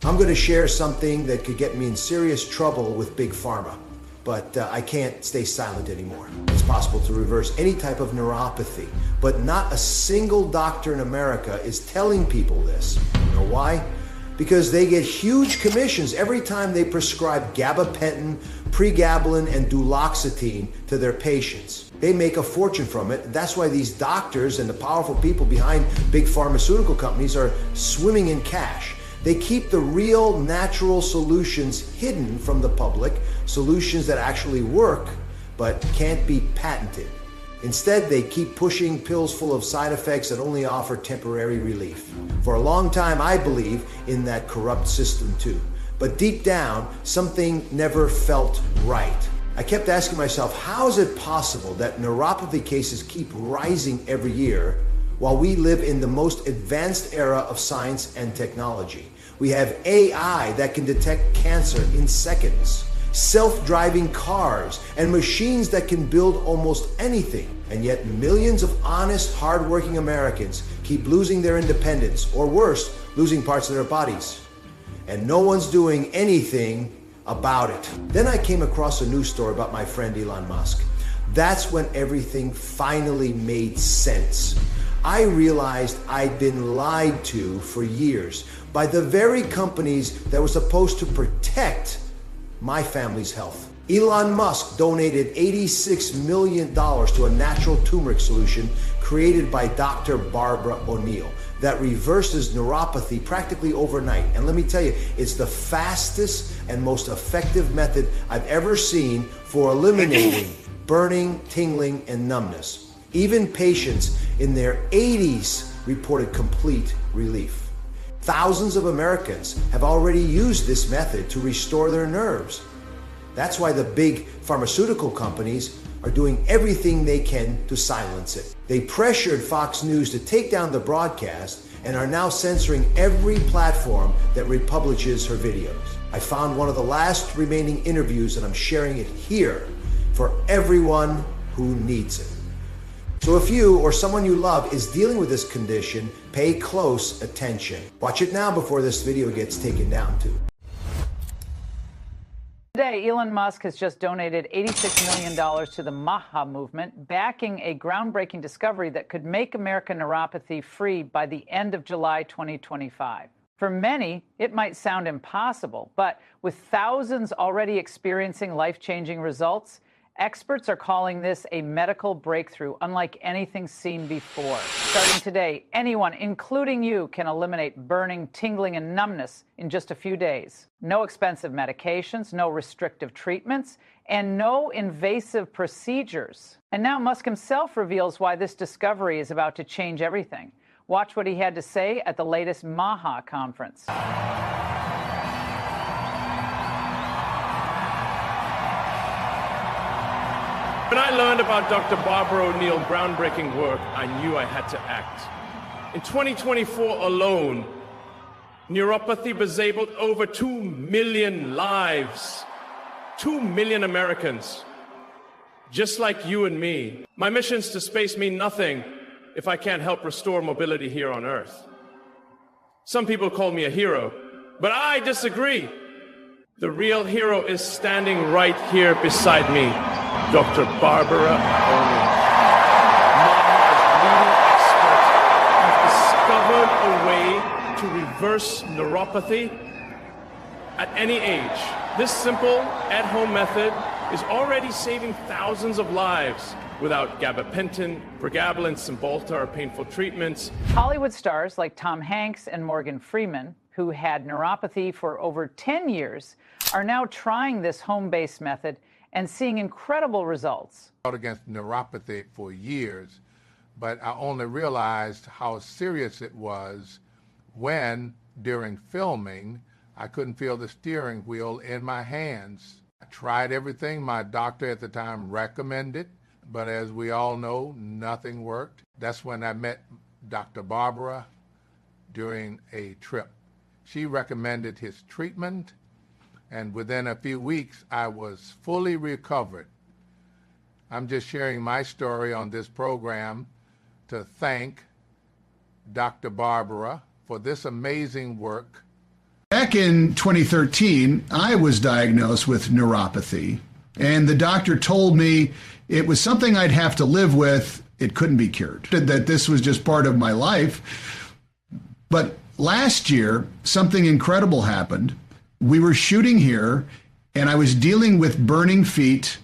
I'm going to share something that could get me in serious trouble with Big Pharma, but I can't stay silent anymore. It's possible to reverse any type of neuropathy, but not a single doctor in America is telling people this. You know why? Because they get huge commissions every time they prescribe gabapentin, pregabalin, and duloxetine to their patients. They make a fortune from it. That's why these doctors and the powerful people behind big pharmaceutical companies are swimming in cash. They keep the real natural solutions hidden from the public, solutions that actually work but can't be patented. Instead, they keep pushing pills full of side effects that only offer temporary relief. For a long time, I believe in that corrupt system too. But deep down, something never felt right. I kept asking myself, how is it possible that neuropathy cases keep rising every year while we live in the most advanced era of science and technology? We have AI that can detect cancer in seconds, self-driving cars, and machines that can build almost anything. And yet millions of honest, hard-working Americans keep losing their independence, or worse, losing parts of their bodies. And no one's doing anything about it. Then I came across a news story about my friend Elon Musk. That's when everything finally made sense. I realized I'd been lied to for years by the very companies that were supposed to protect my family's health. Elon Musk donated $86 million to a natural turmeric solution created by Dr. Barbara O'Neill that reverses neuropathy practically overnight. And let me tell you, it's the fastest and most effective method I've ever seen for eliminating burning, tingling, and numbness. Even patients in their 80s reported complete relief. Thousands of Americans have already used this method to restore their nerves. That's why the big pharmaceutical companies are doing everything they can to silence it. They pressured Fox News to take down the broadcast and are now censoring every platform that republishes her videos. I found one of the last remaining interviews and I'm sharing it here for everyone who needs it. So if you or someone you love is dealing with this condition, pay close attention. Watch it now before this video gets taken down too. Today, Elon Musk has just donated $86 million to the MAHA movement, backing a groundbreaking discovery that could make American neuropathy free by the end of July 2025. For many, it might sound impossible, but with thousands already experiencing life-changing results, experts are calling this a medical breakthrough unlike anything seen before. Starting today, anyone, including you, can eliminate burning, tingling, and numbness in just a few days. No expensive medications, no restrictive treatments, and no invasive procedures. And now Musk himself reveals why this discovery is about to change everything. Watch what he had to say at the latest MAHA conference. When I learned about Dr. Barbara O'Neill's groundbreaking work, I knew I had to act. In 2024 alone, neuropathy disabled over 2 million lives. 2 million Americans, just like you and me. My missions to space mean nothing if I can't help restore mobility here on Earth. Some people call me a hero, but I disagree. The real hero is standing right here beside me. Dr. Barbara O'Neill. MAHA's leading experts have discovered a way to reverse neuropathy at any age. This simple, at-home method is already saving thousands of lives without gabapentin, pregabalin, Cymbalta, or painful treatments. Hollywood stars like Tom Hanks and Morgan Freeman, who had neuropathy for over 10 years, are now trying this home-based method and seeing incredible results. I fought against neuropathy for years, but I only realized how serious it was when, during filming, I couldn't feel the steering wheel in my hands. I tried everything my doctor at the time recommended, but as we all know, nothing worked. That's when I met Dr. Barbara during a trip. She recommended his treatment, and within a few weeks, I was fully recovered. I'm just sharing my story on this program to thank Dr. Barbara for this amazing work Back in 2013, I was diagnosed with neuropathy, and the doctor told me it was something I'd have to live with. It couldn't be cured, that this was just part of my life. But last year, something incredible happened. We were shooting here, and I was dealing with burning feet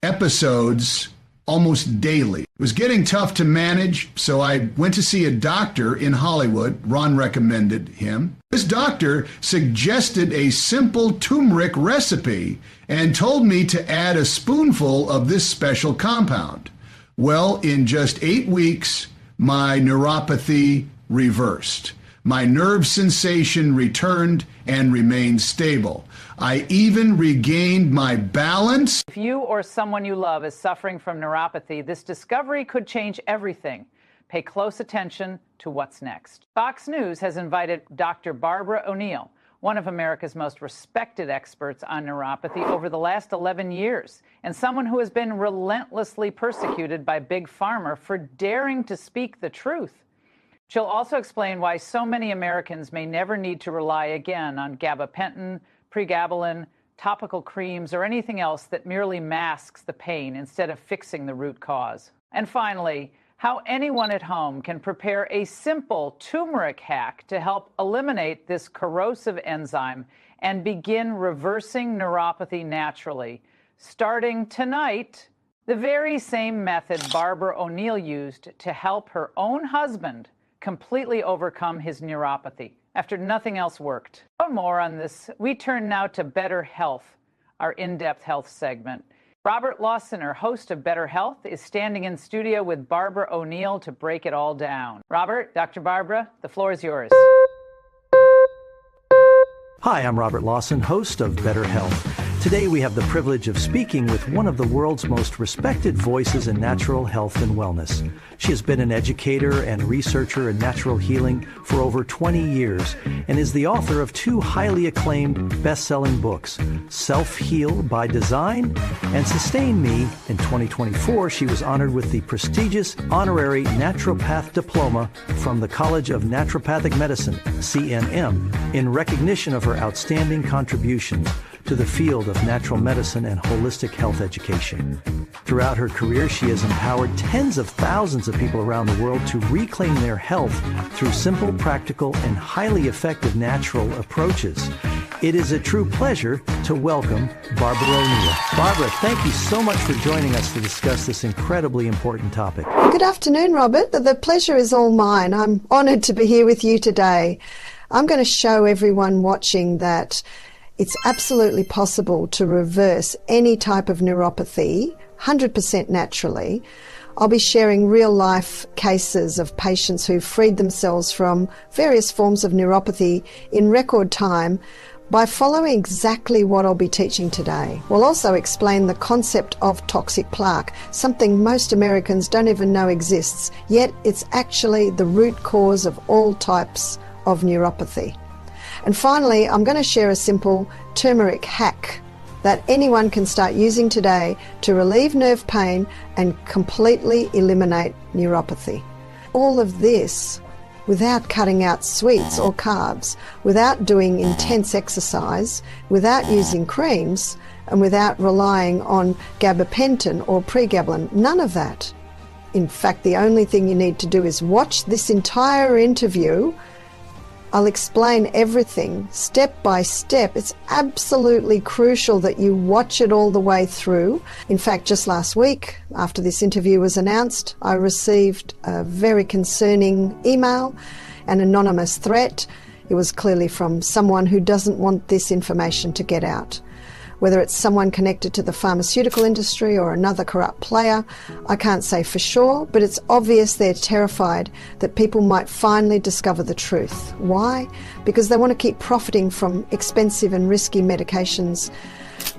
episodes almost daily. It was getting tough to manage, so I went to see a doctor in Hollywood. Ron recommended him. This doctor suggested a simple turmeric recipe and told me to add a spoonful of this special compound. Well, in just 8 weeks, my neuropathy reversed. My nerve sensation returned and remained stable. I even regained my balance. If you or someone you love is suffering from neuropathy, this discovery could change everything. Pay close attention to what's next. Fox News has invited Dr. Barbara O'Neill, one of America's most respected experts on neuropathy over the last 11 years, and someone who has been relentlessly persecuted by Big Pharma for daring to speak the truth. She'll also explain why so many Americans may never need to rely again on gabapentin, pregabalin, topical creams, or anything else that merely masks the pain instead of fixing the root cause. And finally, how anyone at home can prepare a simple turmeric hack to help eliminate this corrosive enzyme and begin reversing neuropathy naturally. Starting tonight, the very same method Barbara O'Neill used to help her own husband completely overcome his neuropathy after nothing else worked. For more on this, we turn now to Better Health, our in-depth health segment. Robert Lawsoner, host of Better Health, is standing in studio with Barbara O'Neill to break it all down. Robert, Dr. Barbara, the floor is yours. Hi, I'm Robert Lawson, host of Better Health. Today we have the privilege of speaking with one of the world's most respected voices in natural health and wellness. She has been an educator and researcher in natural healing for over 20 years and is the author of 2 highly acclaimed best-selling books, Self-Heal by Design and Sustain Me. In 2024, she was honored with the prestigious honorary naturopath diploma from the College of Naturopathic Medicine, CNM, in recognition of her outstanding contributions to the field of natural medicine and holistic health education. Throughout her career, she has empowered tens of thousands of people around the world to reclaim their health through simple, practical, and highly effective natural approaches. It is a true pleasure to welcome Barbara O'Neill. Barbara, thank you so much for joining us to discuss this incredibly important topic. Good afternoon, Robert. The pleasure is all mine. I'm honored to be here with you today. I'm going to show everyone watching that it's absolutely possible to reverse any type of neuropathy 100% naturally. I'll be sharing real-life cases of patients who've freed themselves from various forms of neuropathy in record time by following exactly what I'll be teaching today. We'll also explain the concept of toxic plaque, something most Americans don't even know exists, yet it's actually the root cause of all types of neuropathy. And finally, I'm going to share a simple turmeric hack that anyone can start using today to relieve nerve pain and completely eliminate neuropathy. All of this without cutting out sweets or carbs, without doing intense exercise, without using creams, and without relying on gabapentin or pregabalin. None of that. In fact, the only thing you need to do is watch this entire interview. I'll explain everything step by step. It's absolutely crucial that you watch it all the way through. In fact, just last week, after this interview was announced, I received a very concerning email, an anonymous threat. It was clearly from someone who doesn't want this information to get out. Whether it's someone connected to the pharmaceutical industry or another corrupt player, I can't say for sure, but it's obvious they're terrified that people might finally discover the truth. Why? Because they want to keep profiting from expensive and risky medications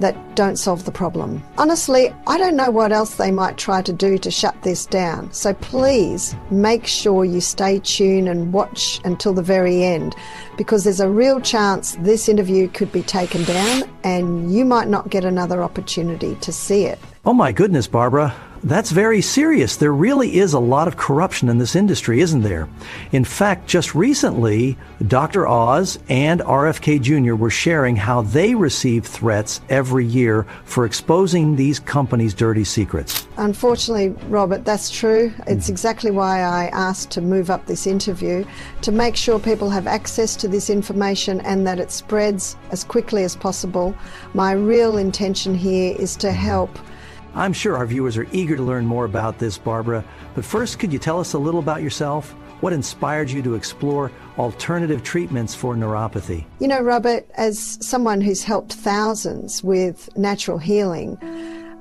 that don't solve the problem. Honestly, I don't know what else they might try to do to shut this down. So please make sure you stay tuned and watch until the very end, because there's a real chance this interview could be taken down and you might not get another opportunity to see it. Oh my goodness, Barbara. That's very serious. There really is a lot of corruption in this industry, isn't there? In fact, just recently, Dr. Oz and RFK Jr. were sharing how they receive threats every year for exposing these companies' dirty secrets. Unfortunately, Robert, that's true. It's exactly why I asked to move up this interview, to make sure people have access to this information and that it spreads as quickly as possible. My real intention here is to help. I'm sure our viewers are eager to learn more about this, Barbara. But first, could you tell us a little about yourself? What inspired you to explore alternative treatments for neuropathy? You know, Robert, as someone who's helped thousands with natural healing,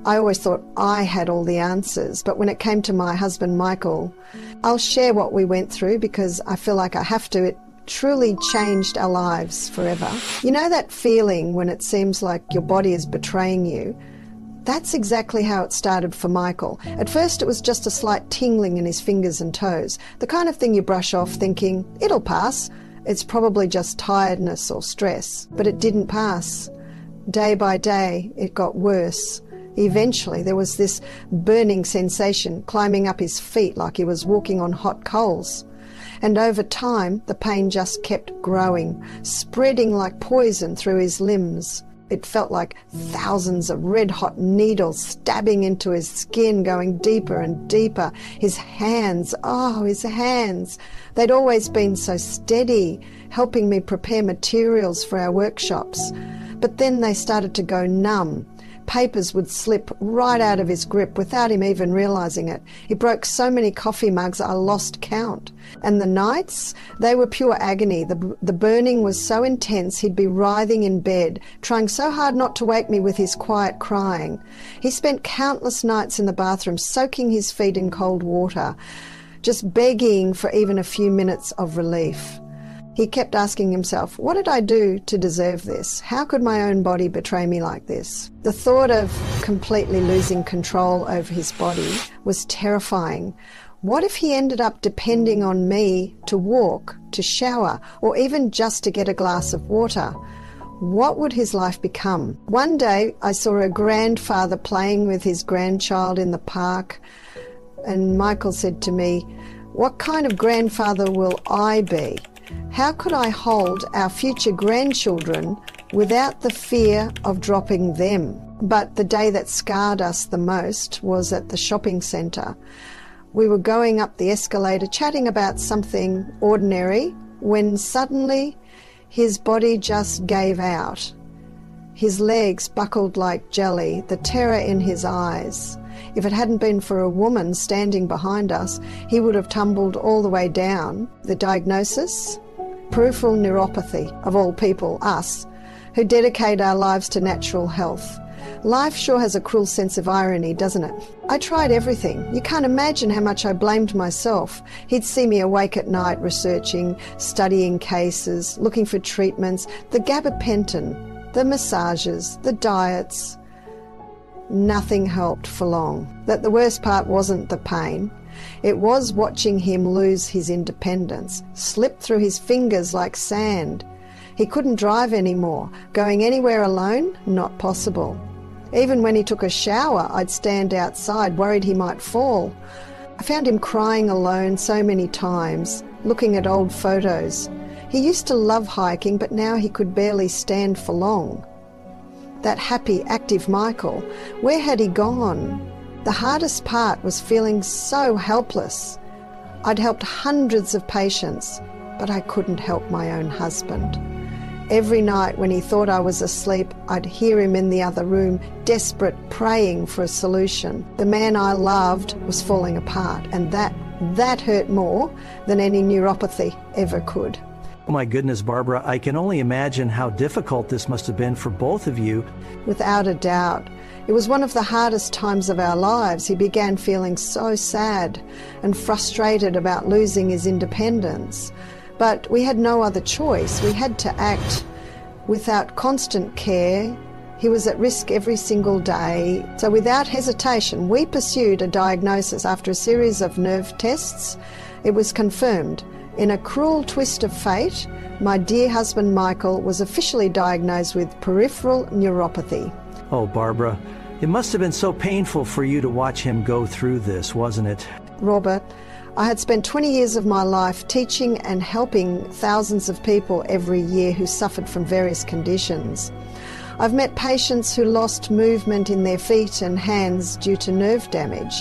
I always thought I had all the answers. But when it came to my husband, Michael, I'll share what we went through because I feel like I have to. It truly changed our lives forever. You know that feeling when it seems like your body is betraying you? That's exactly how it started for Michael. At first it was just a slight tingling in his fingers and toes, the kind of thing you brush off thinking, it'll pass. It's probably just tiredness or stress. But it didn't pass. Day by day it got worse. Eventually there was this burning sensation climbing up his feet like he was walking on hot coals. And over time the pain just kept growing, spreading like poison through his limbs. It felt like thousands of red-hot needles stabbing into his skin, going deeper and deeper. His hands, they'd always been so steady, helping me prepare materials for our workshops. But then they started to go numb. Papers would slip right out of his grip without him even realizing it. He broke so many coffee mugs I lost count. And the nights, they were pure agony. The burning was so intense he'd be writhing in bed, trying so hard not to wake me with his quiet crying. He spent countless nights in the bathroom soaking his feet in cold water, just begging for even a few minutes of relief. He kept asking himself, what did I do to deserve this? How could my own body betray me like this? The thought of completely losing control over his body was terrifying. What if he ended up depending on me to walk, to shower, or even just to get a glass of water? What would his life become? One day I saw a grandfather playing with his grandchild in the park, and Michael said to me, what kind of grandfather will I be? How could I hold our future grandchildren without the fear of dropping them? But the day that scarred us the most was at the shopping centre. We were going up the escalator chatting about something ordinary when suddenly his body just gave out. His legs buckled like jelly, the terror in his eyes. If it hadn't been for a woman standing behind us, he would have tumbled all the way down. The diagnosis? Peripheral neuropathy, of all people, us, who dedicate our lives to natural health. Life sure has a cruel sense of irony, doesn't it? I tried everything. You can't imagine how much I blamed myself. He'd see me awake at night researching, studying cases, looking for treatments, the gabapentin, the massages, the diets. Nothing helped for long. That the worst part wasn't the pain. It was watching him lose his independence, slip through his fingers like sand. He couldn't drive anymore. Going anywhere alone? Not possible. Even when he took a shower, I'd stand outside, worried he might fall. I found him crying alone so many times, looking at old photos. He used to love hiking, but now he could barely stand for long. That happy, active Michael, where had he gone? The hardest part was feeling so helpless. I'd helped hundreds of patients, but I couldn't help my own husband. Every night when he thought I was asleep, I'd hear him in the other room, desperate, praying for a solution. The man I loved was falling apart, and that hurt more than any neuropathy ever could. Oh my goodness, Barbara, I can only imagine how difficult this must have been for both of you. Without a doubt. It was one of the hardest times of our lives. He began feeling so sad and frustrated about losing his independence. But we had no other choice. We had to act. Without constant care, he was at risk every single day. So without hesitation, we pursued a diagnosis. After a series of nerve tests, it was confirmed. In a cruel twist of fate, my dear husband Michael was officially diagnosed with peripheral neuropathy. Oh, Barbara, It must have been so painful for you to watch him go through this, wasn't it? Robert, I had spent 20 years of my life teaching and helping thousands of people every year who suffered from various conditions. I've met patients who lost movement in their feet and hands due to nerve damage.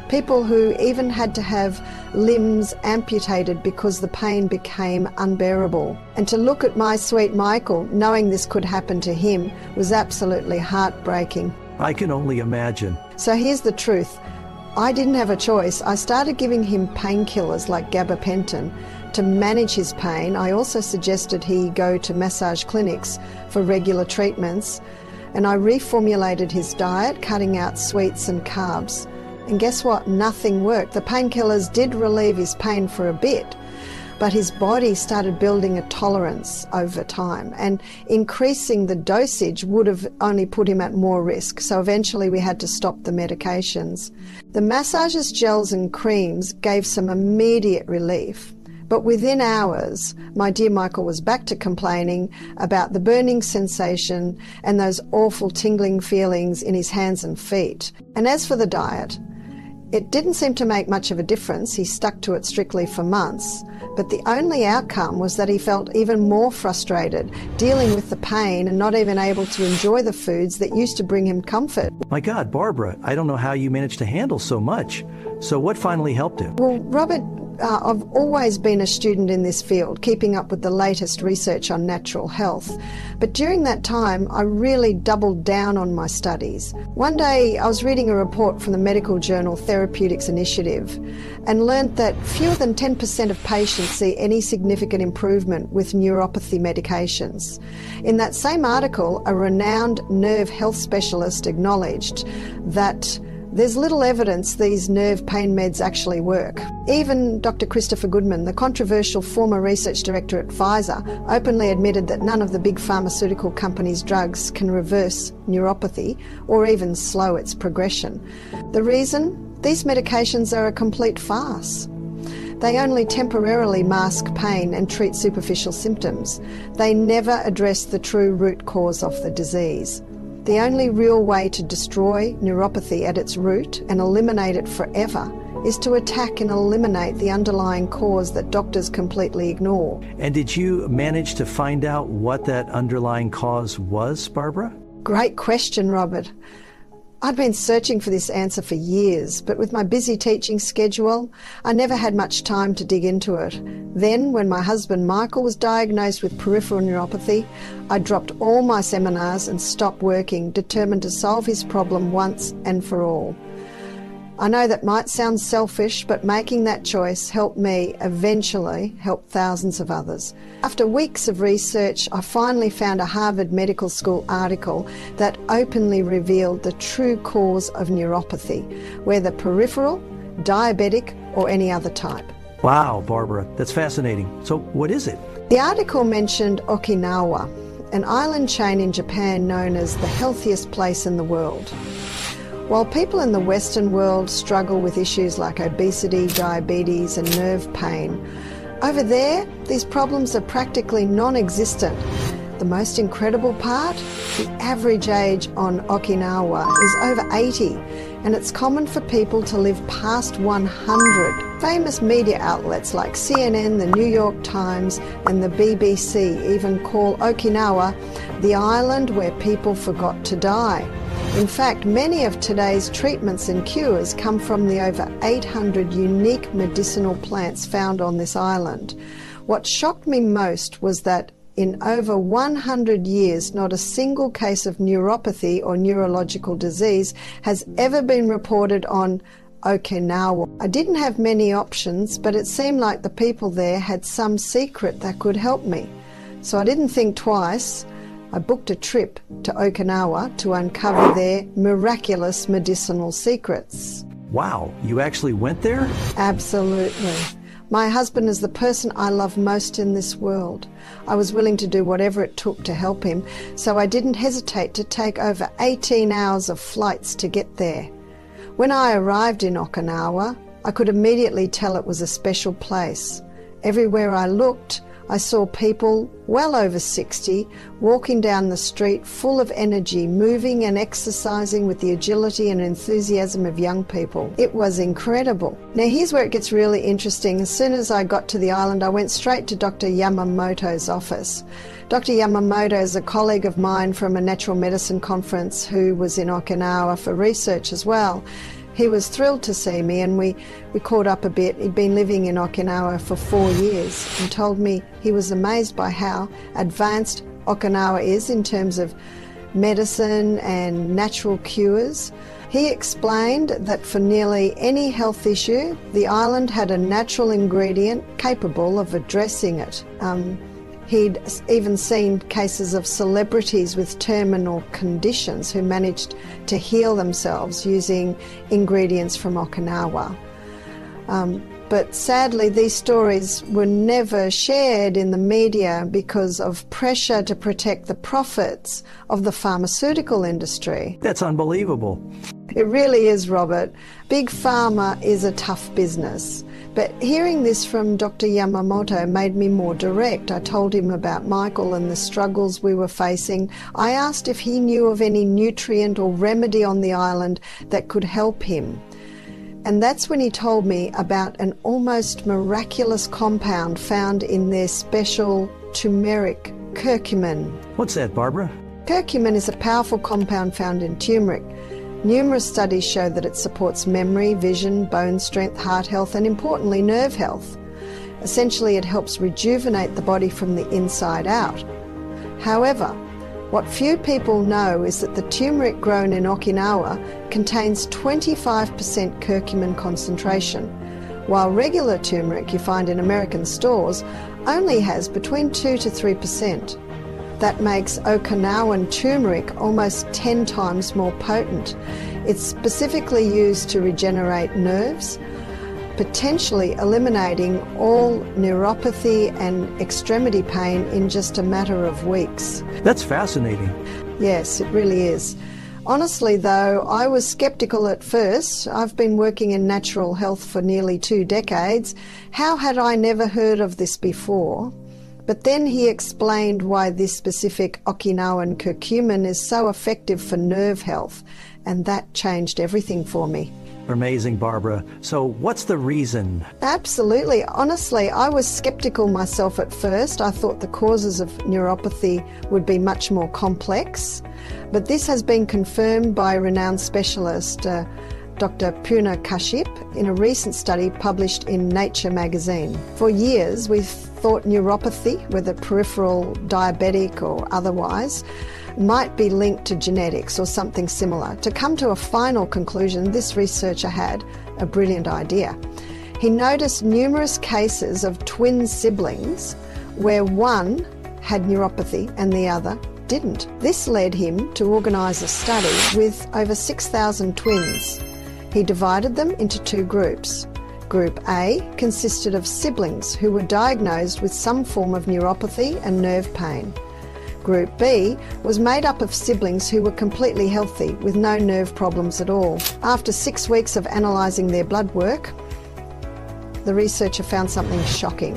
People who even had to have limbs amputated because the pain became unbearable. And to look at my sweet Michael, knowing this could happen to him, was absolutely heartbreaking. I can only imagine. So here's the truth. I didn't have a choice. I started giving him painkillers like gabapentin to manage his pain. I also suggested he go to massage clinics for regular treatments, and I reformulated his diet, cutting out sweets and carbs. And guess what? Nothing worked. The painkillers did relieve his pain for a bit, but his body started building a tolerance over time, and increasing the dosage would have only put him at more risk. So eventually we had to stop the medications. The massages, gels and creams gave some immediate relief. But within hours, my dear Michael was back to complaining about the burning sensation and those awful tingling feelings in his hands and feet. And as for the diet, it didn't seem to make much of a difference. He stuck to it strictly for months. But the only outcome was that he felt even more frustrated, dealing with the pain and not even able to enjoy the foods that used to bring him comfort. My God, Barbara, I don't know how you managed to handle so much. So what finally helped him? Well, Robert, I've always been a student in this field, keeping up with the latest research on natural health. But during that time, I really doubled down on my studies. One day, I was reading a report from the medical journal Therapeutics Initiative and learnt that fewer than 10% of patients see any significant improvement with neuropathy medications. In that same article, a renowned nerve health specialist acknowledged that there's little evidence these nerve pain meds actually work. Even Dr. Christopher Goodman, the controversial former research director at Pfizer, openly admitted that none of the big pharmaceutical companies' drugs can reverse neuropathy or even slow its progression. The reason? These medications are a complete farce. They only temporarily mask pain and treat superficial symptoms. They never address the true root cause of the disease. The only real way to destroy neuropathy at its root and eliminate it forever is to attack and eliminate the underlying cause that doctors completely ignore. And did you manage to find out what that underlying cause was, Barbara? Great question, Robert. I'd been searching for this answer for years, but with my busy teaching schedule, I never had much time to dig into it. Then, when my husband Michael was diagnosed with peripheral neuropathy, I dropped all my seminars and stopped working, determined to solve his problem once and for all. I know that might sound selfish, but making that choice helped me eventually help thousands of others. After weeks of research, I finally found a Harvard Medical School article that openly revealed the true cause of neuropathy, whether peripheral, diabetic, or any other type. Wow, Barbara, that's fascinating. So what is it? The article mentioned Okinawa, an island chain in Japan known as the healthiest place in the world. While people in the Western world struggle with issues like obesity, diabetes and nerve pain, over there, these problems are practically non-existent. The most incredible part? The average age on Okinawa is over 80, and it's common for people to live past 100. Famous media outlets like CNN, the New York Times and the BBC even call Okinawa the island where people forgot to die. In fact, many of today's treatments and cures come from the over 800 unique medicinal plants found on this island. What shocked me most was that in over 100 years, not a single case of neuropathy or neurological disease has ever been reported on Okinawa. I didn't have many options, but it seemed like the people there had some secret that could help me. So I didn't think twice. I booked a trip to Okinawa to uncover their miraculous medicinal secrets. Wow, you actually went there? Absolutely. My husband is the person I love most in this world. I was willing to do whatever it took to help him, so I didn't hesitate to take over 18 hours of flights to get there. When I arrived in Okinawa, I could immediately tell it was a special place. Everywhere I looked, I saw people well over 60 walking down the street full of energy, moving and exercising with the agility and enthusiasm of young people. It was incredible. Now here's where it gets really interesting. As soon as I got to the island, I went straight to Dr. Yamamoto's office. Dr. Yamamoto is a colleague of mine from a natural medicine conference who was in Okinawa for research as well. He was thrilled to see me, and we caught up a bit. He'd been living in Okinawa for 4 years and told me he was amazed by how advanced Okinawa is in terms of medicine and natural cures. He explained that for nearly any health issue, the island had a natural ingredient capable of addressing it. He'd even seen cases of celebrities with terminal conditions who managed to heal themselves using ingredients from Okinawa. But sadly, these stories were never shared in the media because of pressure to protect the profits of the pharmaceutical industry. That's unbelievable. It really is, Robert. Big Pharma is a tough business. But hearing this from Dr. Yamamoto made me more direct. I told him about Michael and the struggles we were facing. I asked if he knew of any nutrient or remedy on the island that could help him. And that's when he told me about an almost miraculous compound found in their special turmeric, curcumin. What's that, Barbara? Curcumin is a powerful compound found in turmeric. Numerous studies show that it supports memory, vision, bone strength, heart health, and importantly, nerve health. Essentially, it helps rejuvenate the body from the inside out. However, what few people know is that the turmeric grown in Okinawa contains 25% curcumin concentration, while regular turmeric you find in American stores only has between 2 to 3%. That makes Okinawan turmeric almost 10 times more potent. It's specifically used to regenerate nerves, potentially eliminating all neuropathy and extremity pain in just a matter of weeks. That's fascinating. Yes, it really is. Honestly, though, I was skeptical at first. I've been working in natural health for nearly 2 decades. How had I never heard of this before? But then he explained why this specific Okinawan curcumin is so effective for nerve health, and that changed everything for me. Amazing, Barbara. So what's the reason? Absolutely. Honestly, I was skeptical myself at first. I thought the causes of neuropathy would be much more complex, but this has been confirmed by renowned specialist Dr. Puna Kashyap in a recent study published in Nature magazine. For years, we've thought neuropathy, whether peripheral, diabetic or otherwise, might be linked to genetics or something similar. To come to a final conclusion, this researcher had a brilliant idea. He noticed numerous cases of twin siblings where one had neuropathy and the other didn't. This led him to organise a study with over 6,000 twins. He divided them into 2 groups. Group A consisted of siblings who were diagnosed with some form of neuropathy and nerve pain. Group B was made up of siblings who were completely healthy with no nerve problems at all. After 6 weeks of analysing their blood work, the researcher found something shocking.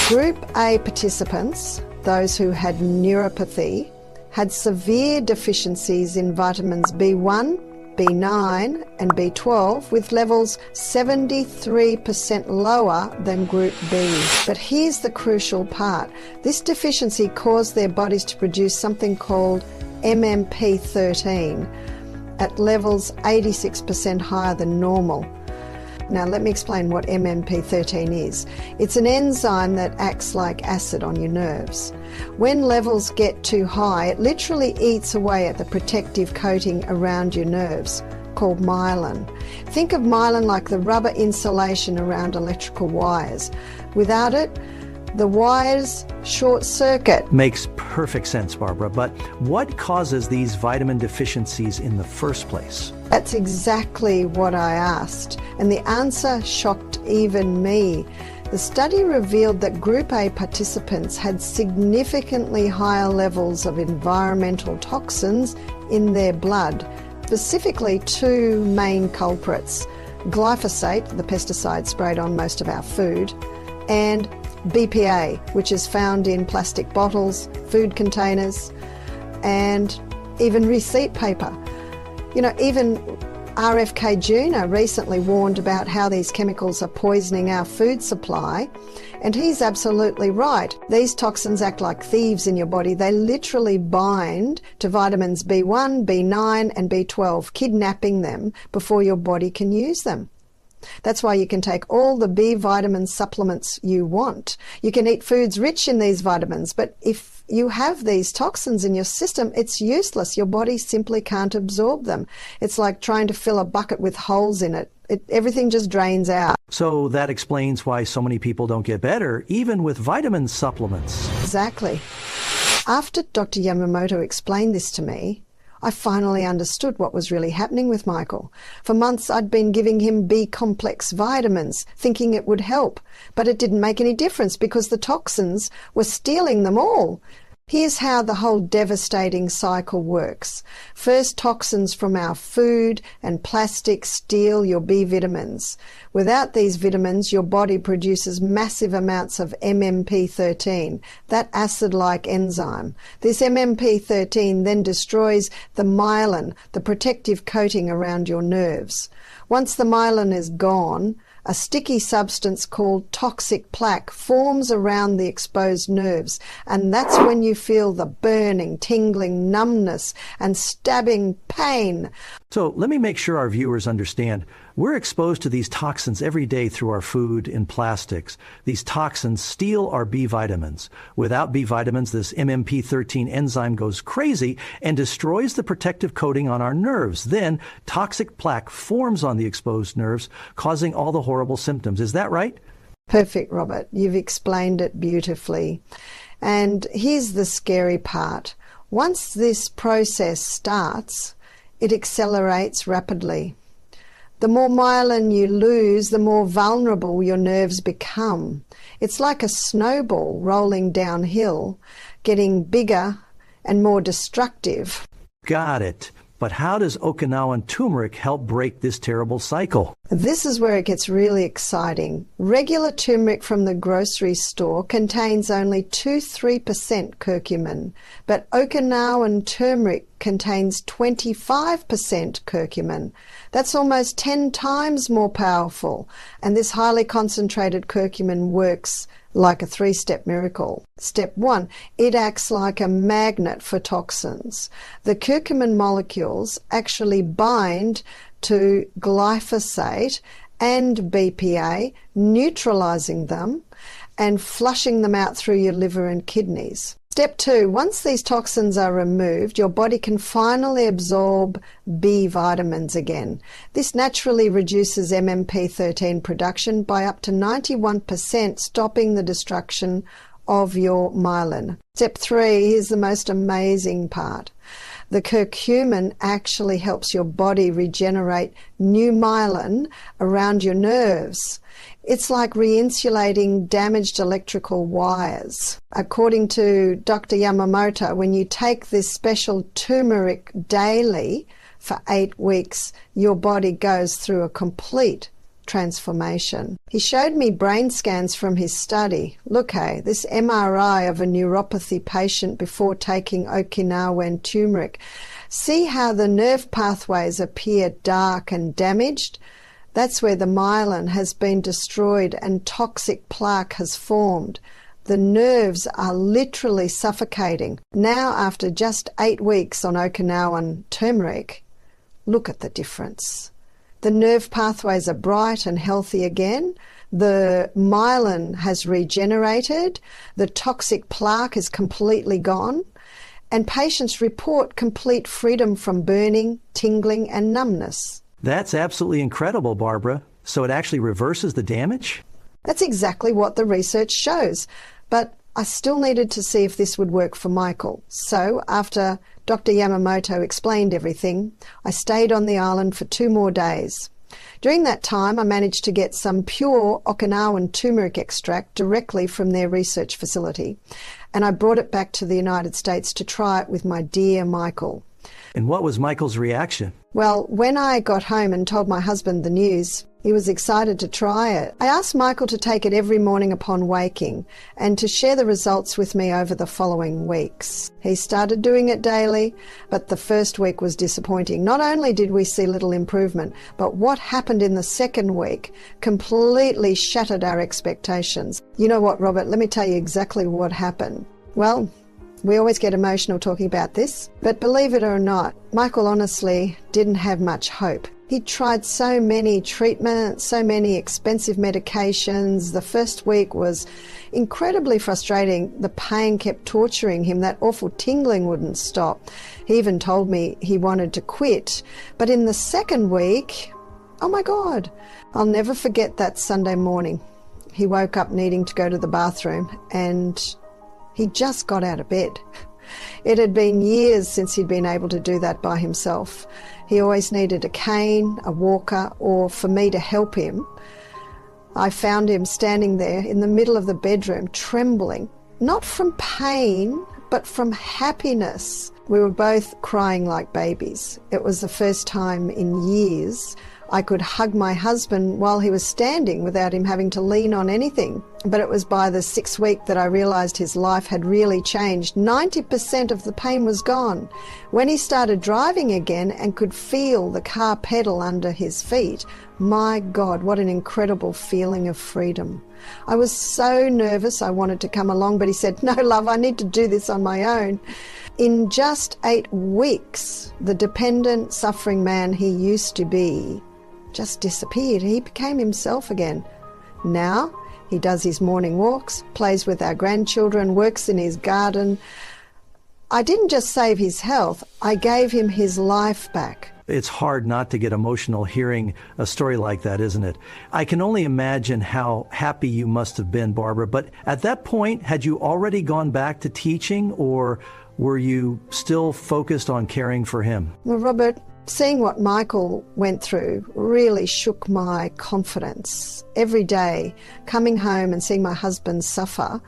Group A participants, those who had neuropathy, had severe deficiencies in vitamins B1, B9 and B12 with levels 73% lower than Group B. But here's the crucial part. This deficiency caused their bodies to produce something called MMP13 at levels 86% higher than normal. Now let me explain what MMP13 is. It's an enzyme that acts like acid on your nerves. When levels get too high, it literally eats away at the protective coating around your nerves, called myelin. Think of myelin like the rubber insulation around electrical wires. Without it, the wires short circuit. Makes perfect sense, Barbara, but what causes these vitamin deficiencies in the first place? That's exactly what I asked, and the answer shocked even me. The study revealed that Group A participants had significantly higher levels of environmental toxins in their blood, specifically 2 main culprits: glyphosate, the pesticide sprayed on most of our food, and BPA, which is found in plastic bottles, food containers, and even receipt paper. You know, even RFK Jr. recently warned about how these chemicals are poisoning our food supply, and he's absolutely right. These toxins act like thieves in your body. They literally bind to vitamins B1, B9 and B12, kidnapping them before your body can use them. That's why you can take all the B vitamin supplements you want. You can eat foods rich in these vitamins, but if you have these toxins in your system, it's useless. Your body simply can't absorb them. It's like trying to fill a bucket with holes in it. Everything just drains out. So that explains why so many people don't get better, even with vitamin supplements. Exactly. After Dr. Yamamoto explained this to me, I finally understood what was really happening with Michael. For months I'd been giving him B-complex vitamins, thinking it would help, but it didn't make any difference because the toxins were stealing them all. Here's how the whole devastating cycle works. First, toxins from our food and plastic steal your B vitamins. Without these vitamins, your body produces massive amounts of MMP13, that acid-like enzyme. This MMP13 then destroys the myelin, the protective coating around your nerves. Once the myelin is gone, a sticky substance called toxic plaque forms around the exposed nerves, and that's when you feel the burning, tingling, numbness, and stabbing pain. So let me make sure our viewers understand. We're exposed to these toxins every day through our food and plastics. These toxins steal our B vitamins. Without B vitamins, this MMP13 enzyme goes crazy and destroys the protective coating on our nerves. Then toxic plaque forms on the exposed nerves, causing all the horrible symptoms. Is that right? Perfect, Robert. You've explained it beautifully. And here's the scary part. Once this process starts, it accelerates rapidly. The more myelin you lose, the more vulnerable your nerves become. It's like a snowball rolling downhill, getting bigger and more destructive. Got it. But how does Okinawan turmeric help break this terrible cycle? This is where it gets really exciting. Regular turmeric from the grocery store contains only 2-3% curcumin, but Okinawan turmeric contains 25% curcumin. That's almost 10 times more powerful, and this highly concentrated curcumin works like a 3-step miracle. Step 1, it acts like a magnet for toxins. The curcumin molecules actually bind to glyphosate and BPA, neutralizing them and flushing them out through your liver and kidneys. Step 2, once these toxins are removed, your body can finally absorb B vitamins again. This naturally reduces MMP13 production by up to 91%, stopping the destruction of your myelin. Step 3 is the most amazing part. The curcumin actually helps your body regenerate new myelin around your nerves. It's like re-insulating damaged electrical wires. According to Dr. Yamamoto, when you take this special turmeric daily for 8 weeks, your body goes through a complete transformation. He showed me brain scans from his study. Look, hey, this MRI of a neuropathy patient before taking Okinawan turmeric. See how the nerve pathways appear dark and damaged? That's where the myelin has been destroyed and toxic plaque has formed. The nerves are literally suffocating. Now, after just 8 weeks on Okinawan turmeric, look at the difference. The nerve pathways are bright and healthy again. The myelin has regenerated. The toxic plaque is completely gone. And patients report complete freedom from burning, tingling, and numbness. That's absolutely incredible, Barbara. So it actually reverses the damage? That's exactly what the research shows. But I still needed to see if this would work for Michael. So after Dr. Yamamoto explained everything, I stayed on the island for 2 more days. During that time, I managed to get some pure Okinawan turmeric extract directly from their research facility, and I brought it back to the United States to try it with my dear Michael. And what was Michael's reaction? Well, when I got home and told my husband the news, He was excited to try it. I asked Michael to take it every morning upon waking and to share the results with me over the following weeks. He started doing it daily, but the first week was disappointing. Not only did we see little improvement, but what happened in the second week completely shattered our expectations. You know what, Robert? Let me tell you exactly what happened. Well, we always get emotional talking about this, but believe it or not, Michael honestly didn't have much hope. He tried so many treatments, so many expensive medications. The first week was incredibly frustrating. The pain kept torturing him. That awful tingling wouldn't stop. He even told me he wanted to quit. But in the second week, oh my God, I'll never forget that Sunday morning. He woke up needing to go to the bathroom and he just got out of bed. It had been years since he'd been able to do that by himself. He always needed a cane, a walker, or for me to help him. I found him standing there in the middle of the bedroom, trembling, not from pain, but from happiness. We were both crying like babies. It was the first time in years I could hug my husband while he was standing without him having to lean on anything. But it was by the 6th week that I realised his life had really changed. 90% of the pain was gone. When he started driving again and could feel the car pedal under his feet, my God, what an incredible feeling of freedom. I was so nervous I wanted to come along, but he said, "No, love, I need to do this on my own." In just 8 weeks, the dependent, suffering man he used to be just disappeared. He became himself again. Now he does his morning walks, plays with our grandchildren, works in his garden. I didn't just save his health, I gave him his life back. It's hard not to get emotional hearing a story like that, isn't it? I can only imagine how happy you must have been, Barbara. But at that point, had you already gone back to teaching, or were you still focused on caring for him? Well, Robert, seeing what Michael went through really shook my confidence. Every day, coming home and seeing my husband suffer,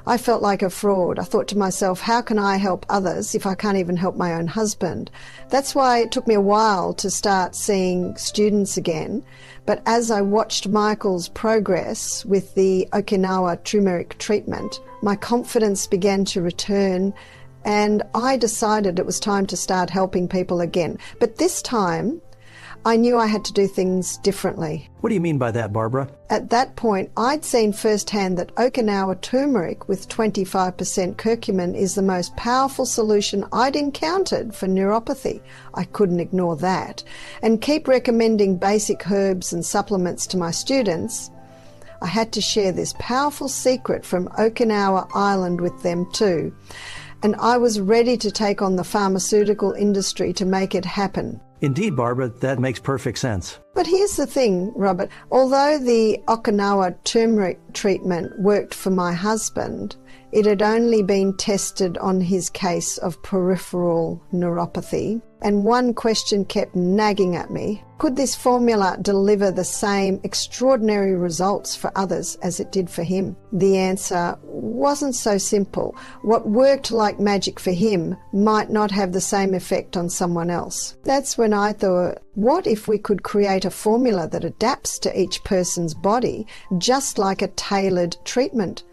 I felt like a fraud. I thought to myself, how can I help others if I can't even help my own husband? That's why it took me a while to start seeing students again. But as I watched Michael's progress with the Okinawa turmeric treatment, my confidence began to return, and I decided it was time to start helping people again. But this time, I knew I had to do things differently. What do you mean by that, Barbara? At that point, I'd seen firsthand that Okinawa turmeric with 25% curcumin is the most powerful solution I'd encountered for neuropathy. I couldn't ignore that. And keep recommending basic herbs and supplements to my students. I had to share this powerful secret from Okinawa Island with them too. And I was ready to take on the pharmaceutical industry to make it happen. Indeed, Barbara, that makes perfect sense. But here's the thing, Robert. Although the Okinawa turmeric treatment worked for my husband, it had only been tested on his case of peripheral neuropathy. And one question kept nagging at me. Could this formula deliver the same extraordinary results for others as it did for him? The answer wasn't so simple. What worked like magic for him might not have the same effect on someone else. That's when I thought, what if we could create a formula that adapts to each person's body, just like a tailored treatment?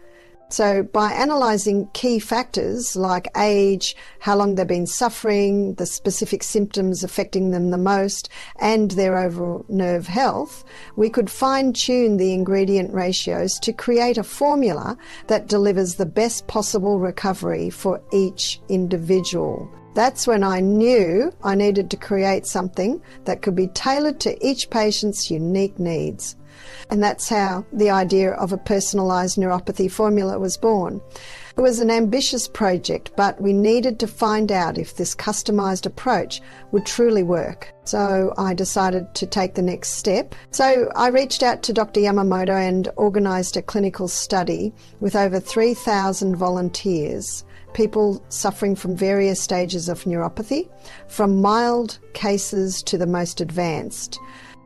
So by analysing key factors like age, how long they've been suffering, the specific symptoms affecting them the most, and their overall nerve health, we could fine-tune the ingredient ratios to create a formula that delivers the best possible recovery for each individual. That's when I knew I needed to create something that could be tailored to each patient's unique needs. And that's how the idea of a personalised neuropathy formula was born. It was an ambitious project, but we needed to find out if this customised approach would truly work. So I decided to take the next step. So I reached out to Dr. Yamamoto and organised a clinical study with over 3,000 volunteers, people suffering from various stages of neuropathy, from mild cases to the most advanced.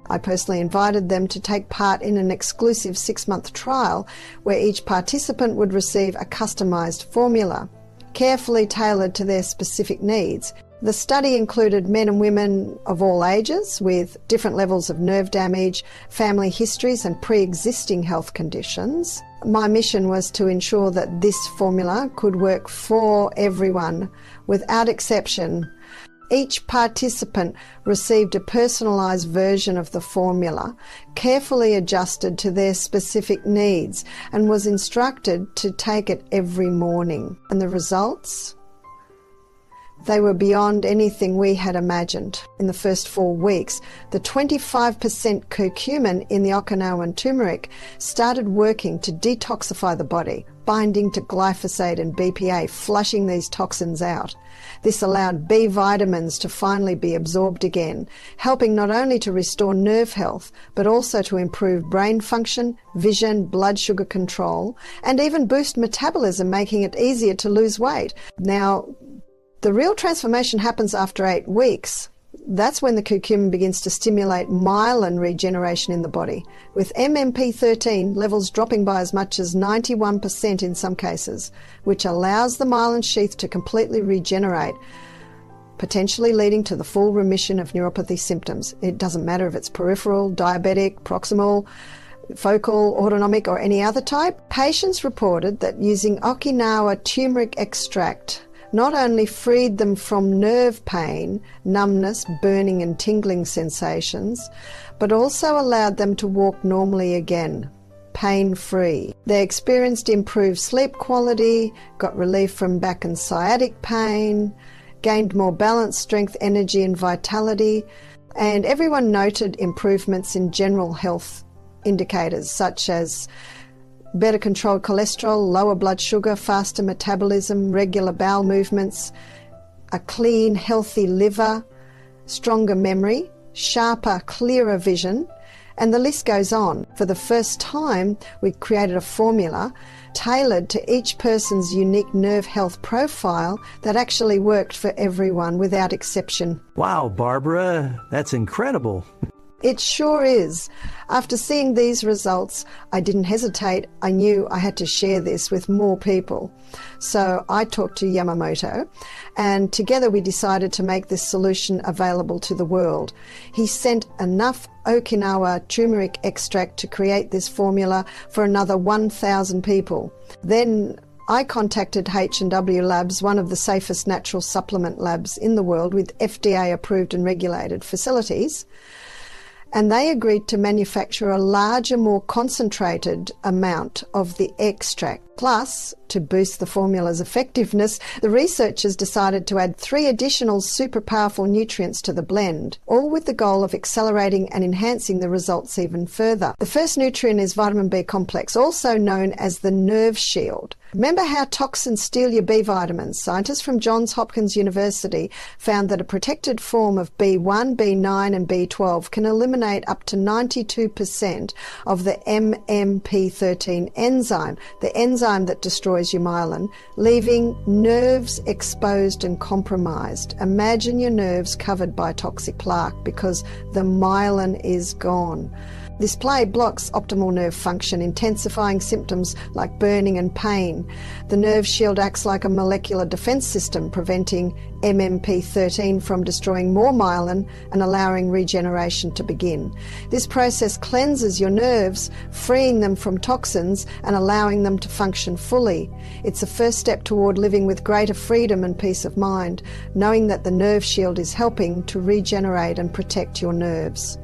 I personally invited them to take part in an exclusive 6-month trial where each participant would receive a customised formula, carefully tailored to their specific needs. The study included men and women of all ages with different levels of nerve damage, family histories and pre-existing health conditions. My mission was to ensure that this formula could work for everyone without exception. Each participant received a personalised version of the formula, carefully adjusted to their specific needs, and was instructed to take it every morning. And the results? They were beyond anything we had imagined. In the first 4 weeks, the 25% curcumin in the Okinawan turmeric started working to detoxify the body, binding to glyphosate and BPA, flushing these toxins out. This allowed B vitamins to finally be absorbed again, helping not only to restore nerve health, but also to improve brain function, vision, blood sugar control, and even boost metabolism, making it easier to lose weight. Now, the real transformation happens after 8 weeks. That's when the curcumin begins to stimulate myelin regeneration in the body, with MMP13 levels dropping by as much as 91% in some cases, which allows the myelin sheath to completely regenerate, potentially leading to the full remission of neuropathy symptoms. It doesn't matter if it's peripheral, diabetic, proximal, focal, autonomic or any other type. Patients reported that using Okinawa turmeric extract not only freed them from nerve pain, numbness, burning and tingling sensations, but also allowed them to walk normally again, pain-free. They experienced improved sleep quality, got relief from back and sciatic pain, gained more balance, strength, energy and vitality, and everyone noted improvements in general health indicators such as better controlled cholesterol, lower blood sugar, faster metabolism, regular bowel movements, a clean, healthy liver, stronger memory, sharper, clearer vision, and the list goes on. For the first time, we created a formula tailored to each person's unique nerve health profile that actually worked for everyone without exception. Wow, Barbara, that's incredible. It sure is. After seeing these results, I didn't hesitate. I knew I had to share this with more people. So I talked to Yamamoto, and together we decided to make this solution available to the world. He sent enough Okinawa turmeric extract to create this formula for another 1,000 people. Then I contacted H&W Labs, one of the safest natural supplement labs in the world with FDA-approved and regulated facilities, and they agreed to manufacture a larger, more concentrated amount of the extract. Plus, to boost the formula's effectiveness, the researchers decided to add 3 additional super powerful nutrients to the blend, all with the goal of accelerating and enhancing the results even further. The first nutrient is vitamin B complex, also known as the nerve shield. Remember how toxins steal your B vitamins? Scientists from Johns Hopkins University found that a protected form of B1, B9 and B12 can eliminate up to 92% of the MMP13 enzyme, the enzyme that destroys your myelin, leaving nerves exposed and compromised. Imagine your nerves covered by toxic plaque because the myelin is gone. This play blocks optimal nerve function, intensifying symptoms like burning and pain. The nerve shield acts like a molecular defense system, preventing MMP13 from destroying more myelin and allowing regeneration to begin. This process cleanses your nerves, freeing them from toxins and allowing them to function fully. It's a first step toward living with greater freedom and peace of mind, knowing that the nerve shield is helping to regenerate and protect your nerves.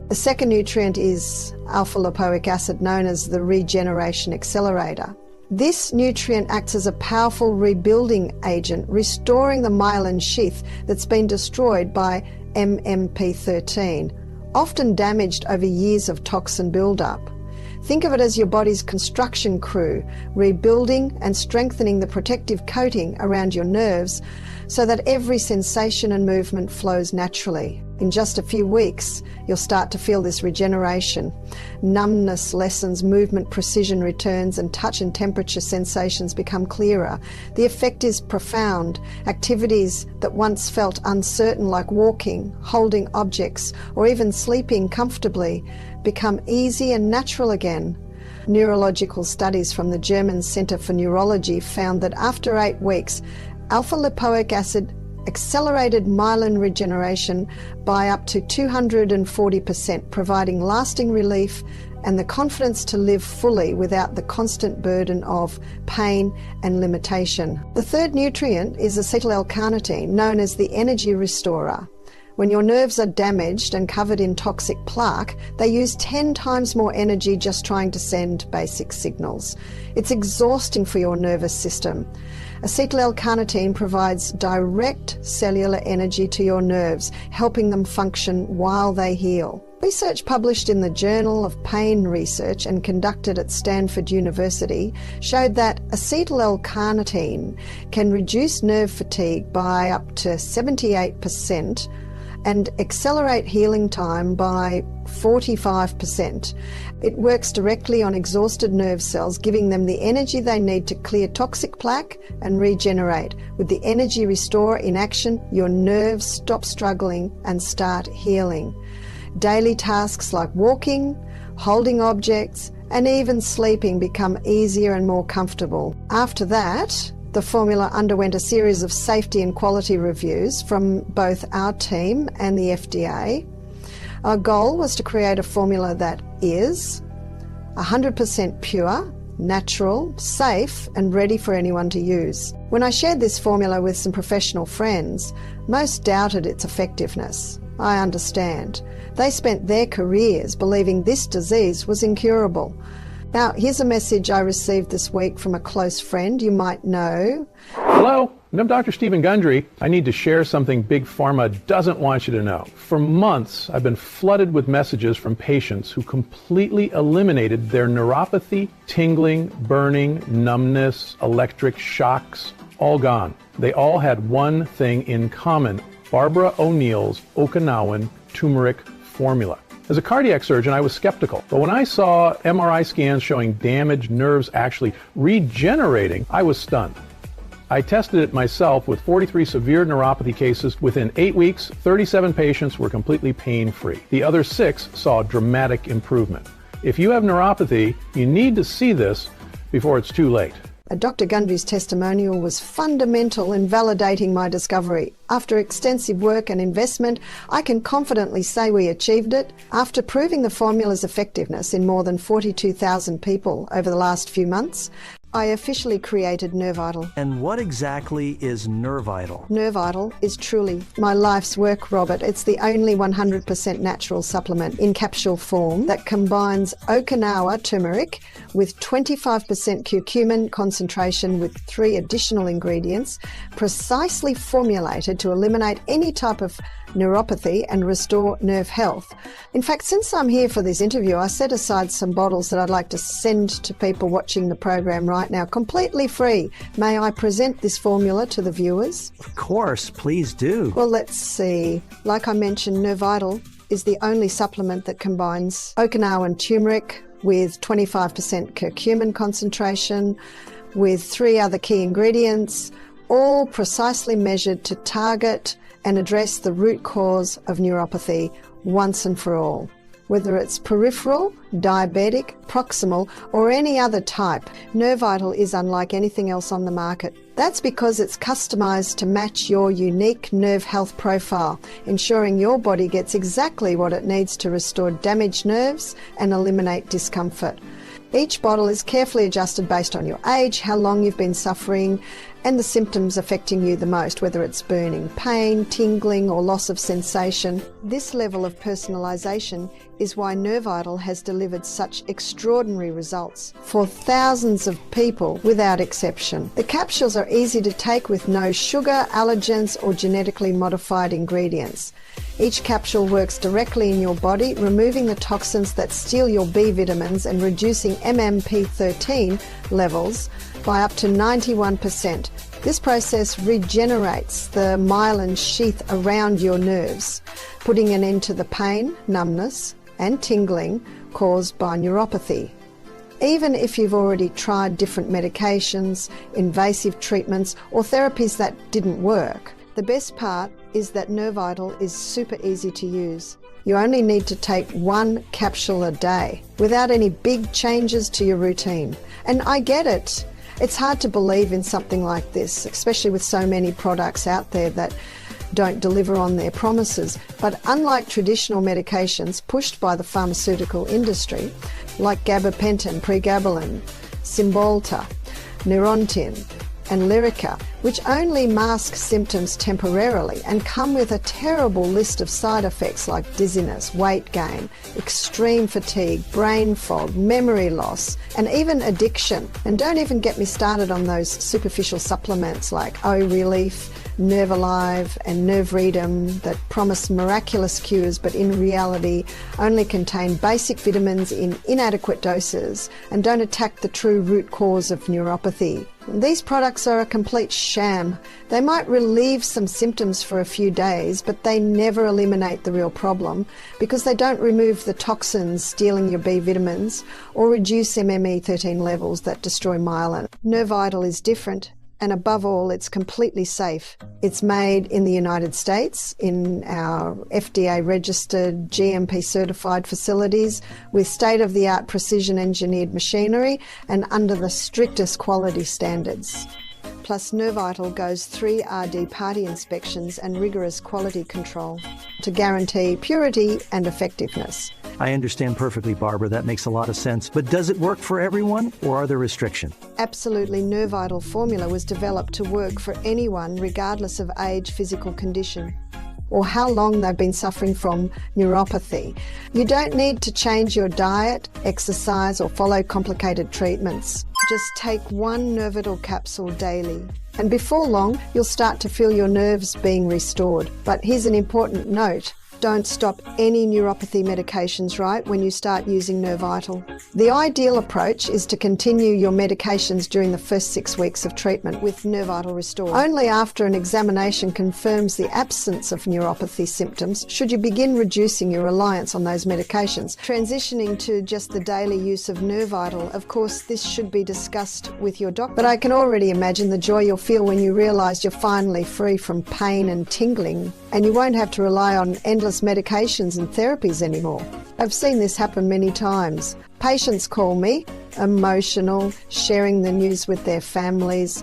The second nutrient is alpha-lipoic acid, known as the regeneration accelerator. This nutrient acts as a powerful rebuilding agent, restoring the myelin sheath that's been destroyed by MMP13, often damaged over years of toxin buildup. Think of it as your body's construction crew, rebuilding and strengthening the protective coating around your nerves so that every sensation and movement flows naturally. In just a few weeks, you'll start to feel this regeneration. Numbness lessens, movement precision returns, and touch and temperature sensations become clearer. The effect is profound. Activities that once felt uncertain, like walking, holding objects, or even sleeping comfortably, become easy and natural again. Neurological studies from the German Center for Neurology found that after 8 weeks, alpha-lipoic acid accelerated myelin regeneration by up to 240%, providing lasting relief and the confidence to live fully without the constant burden of pain and limitation. The third nutrient is acetyl-L-carnitine, known as the energy restorer. When your nerves are damaged and covered in toxic plaque, they use 10 times more energy just trying to send basic signals. It's exhausting for your nervous system. Acetyl-L-carnitine provides direct cellular energy to your nerves, helping them function while they heal. Research published in the Journal of Pain Research and conducted at Stanford University showed that acetyl-L-carnitine can reduce nerve fatigue by up to 78% and accelerate healing time by 45%. It works directly on exhausted nerve cells, giving them the energy they need to clear toxic plaque and regenerate. With the energy restorer in action, your nerves stop struggling and start healing. Daily tasks like walking, holding objects, and even sleeping become easier and more comfortable. After that, the formula underwent a series of safety and quality reviews from both our team and the FDA. Our goal was to create a formula that is 100% pure, natural, safe, and ready for anyone to use. When I shared this formula with some professional friends, most doubted its effectiveness. I understand. They spent their careers believing this disease was incurable. Now, here's a message I received this week from a close friend you might know. Hello, I'm Dr. Stephen Gundry. I need to share something Big Pharma doesn't want you to know. For months, I've been flooded with messages from patients who completely eliminated their neuropathy, tingling, burning, numbness, electric shocks, all gone. They all had one thing in common: Barbara O'Neill's Okinawan turmeric formula. As a cardiac surgeon, I was skeptical. But when I saw MRI scans showing damaged nerves actually regenerating, I was stunned. I tested it myself with 43 severe neuropathy cases. Within 8 weeks, 37 patients were completely pain-free. The other 6 saw dramatic improvement. If you have neuropathy, you need to see this before it's too late. Dr. Gundry's testimonial was fundamental in validating my discovery. After extensive work and investment, I can confidently say we achieved it. After proving the formula's effectiveness in more than 42,000 people over the last few months, I officially created NerVital. And what exactly is NerVital? NerVital is truly my life's work, Robert. It's the only 100% natural supplement in capsule form that combines Okinawa turmeric with 25% curcumin concentration with 3 additional ingredients, precisely formulated to eliminate any type of neuropathy and restore nerve health. In fact, since I'm here for this interview, I set aside some bottles that I'd like to send to people watching the program right now, completely free. May I present this formula to the viewers? Of course, please do. Well, let's see. Like I mentioned, NerVital is the only supplement that combines Okinawan turmeric with 25% curcumin concentration, with 3 other key ingredients, all precisely measured to target and address the root cause of neuropathy once and for all. Whether it's peripheral, diabetic, proximal, or any other type, NerVital is unlike anything else on the market. That's because it's customized to match your unique nerve health profile, ensuring your body gets exactly what it needs to restore damaged nerves and eliminate discomfort. Each bottle is carefully adjusted based on your age, how long you've been suffering, and the symptoms affecting you the most, whether it's burning, pain, tingling, or loss of sensation. This level of personalisation is why NerVital has delivered such extraordinary results for thousands of people without exception. The capsules are easy to take with no sugar, allergens, or genetically modified ingredients. Each capsule works directly in your body, removing the toxins that steal your B vitamins and reducing MMP13 levels by up to 91%. This process regenerates the myelin sheath around your nerves, putting an end to the pain, numbness, and tingling caused by neuropathy. Even if you've already tried different medications, invasive treatments, or therapies that didn't work, the best part is that NerVital is super easy to use. You only need to take 1 capsule a day without any big changes to your routine. And I get it. It's hard to believe in something like this, especially with so many products out there that don't deliver on their promises. But unlike traditional medications pushed by the pharmaceutical industry, like gabapentin, pregabalin, Cymbalta, Neurontin, and Lyrica, which only mask symptoms temporarily and come with a terrible list of side effects like dizziness, weight gain, extreme fatigue, brain fog, memory loss, and even addiction. And don't even get me started on those superficial supplements like O-Relief, NervAlive and NerVital that promise miraculous cures but in reality only contain basic vitamins in inadequate doses and don't attack the true root cause of neuropathy. These products are a complete sham. They might relieve some symptoms for a few days, but they never eliminate the real problem because they don't remove the toxins stealing your B vitamins or reduce MME13 levels that destroy myelin. NerVital is different. And above all, it's completely safe. It's made in the United States in our FDA-registered, GMP-certified facilities with state-of-the-art precision-engineered machinery and under the strictest quality standards. Plus, NerVital goes 3 RD party inspections and rigorous quality control to guarantee purity and effectiveness. I understand perfectly, Barbara. That makes a lot of sense. But does it work for everyone, or are there restrictions? Absolutely. NerVital formula was developed to work for anyone regardless of age, physical condition, or how long they've been suffering from neuropathy. You don't need to change your diet, exercise, or follow complicated treatments. Just take 1 NerVital capsule daily. And before long, you'll start to feel your nerves being restored. But here's an important note. Don't stop any neuropathy medications right when you start using NerVital. The ideal approach is to continue your medications during the first 6 weeks of treatment with NerVital Restore. Only after an examination confirms the absence of neuropathy symptoms should you begin reducing your reliance on those medications. Transitioning to just the daily use of NerVital, of course, this should be discussed with your doctor. But I can already imagine the joy you'll feel when you realise you're finally free from pain and tingling, and you won't have to rely on endless medications and therapies anymore. I've seen this happen many times. Patients call me, emotional, sharing the news with their families,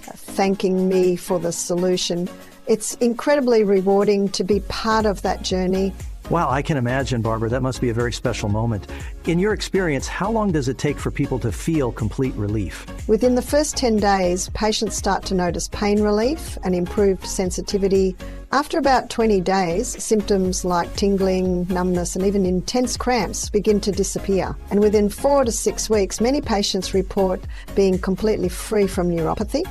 thanking me for the solution. It's incredibly rewarding to be part of that journey. Wow, I can imagine, Barbara. That must be a very special moment. In your experience, how long does it take for people to feel complete relief? Within the first 10 days, patients start to notice pain relief and improved sensitivity. After about 20 days, symptoms like tingling, numbness, and even intense cramps begin to disappear. And within 4 to 6 weeks, many patients report being completely free from neuropathy.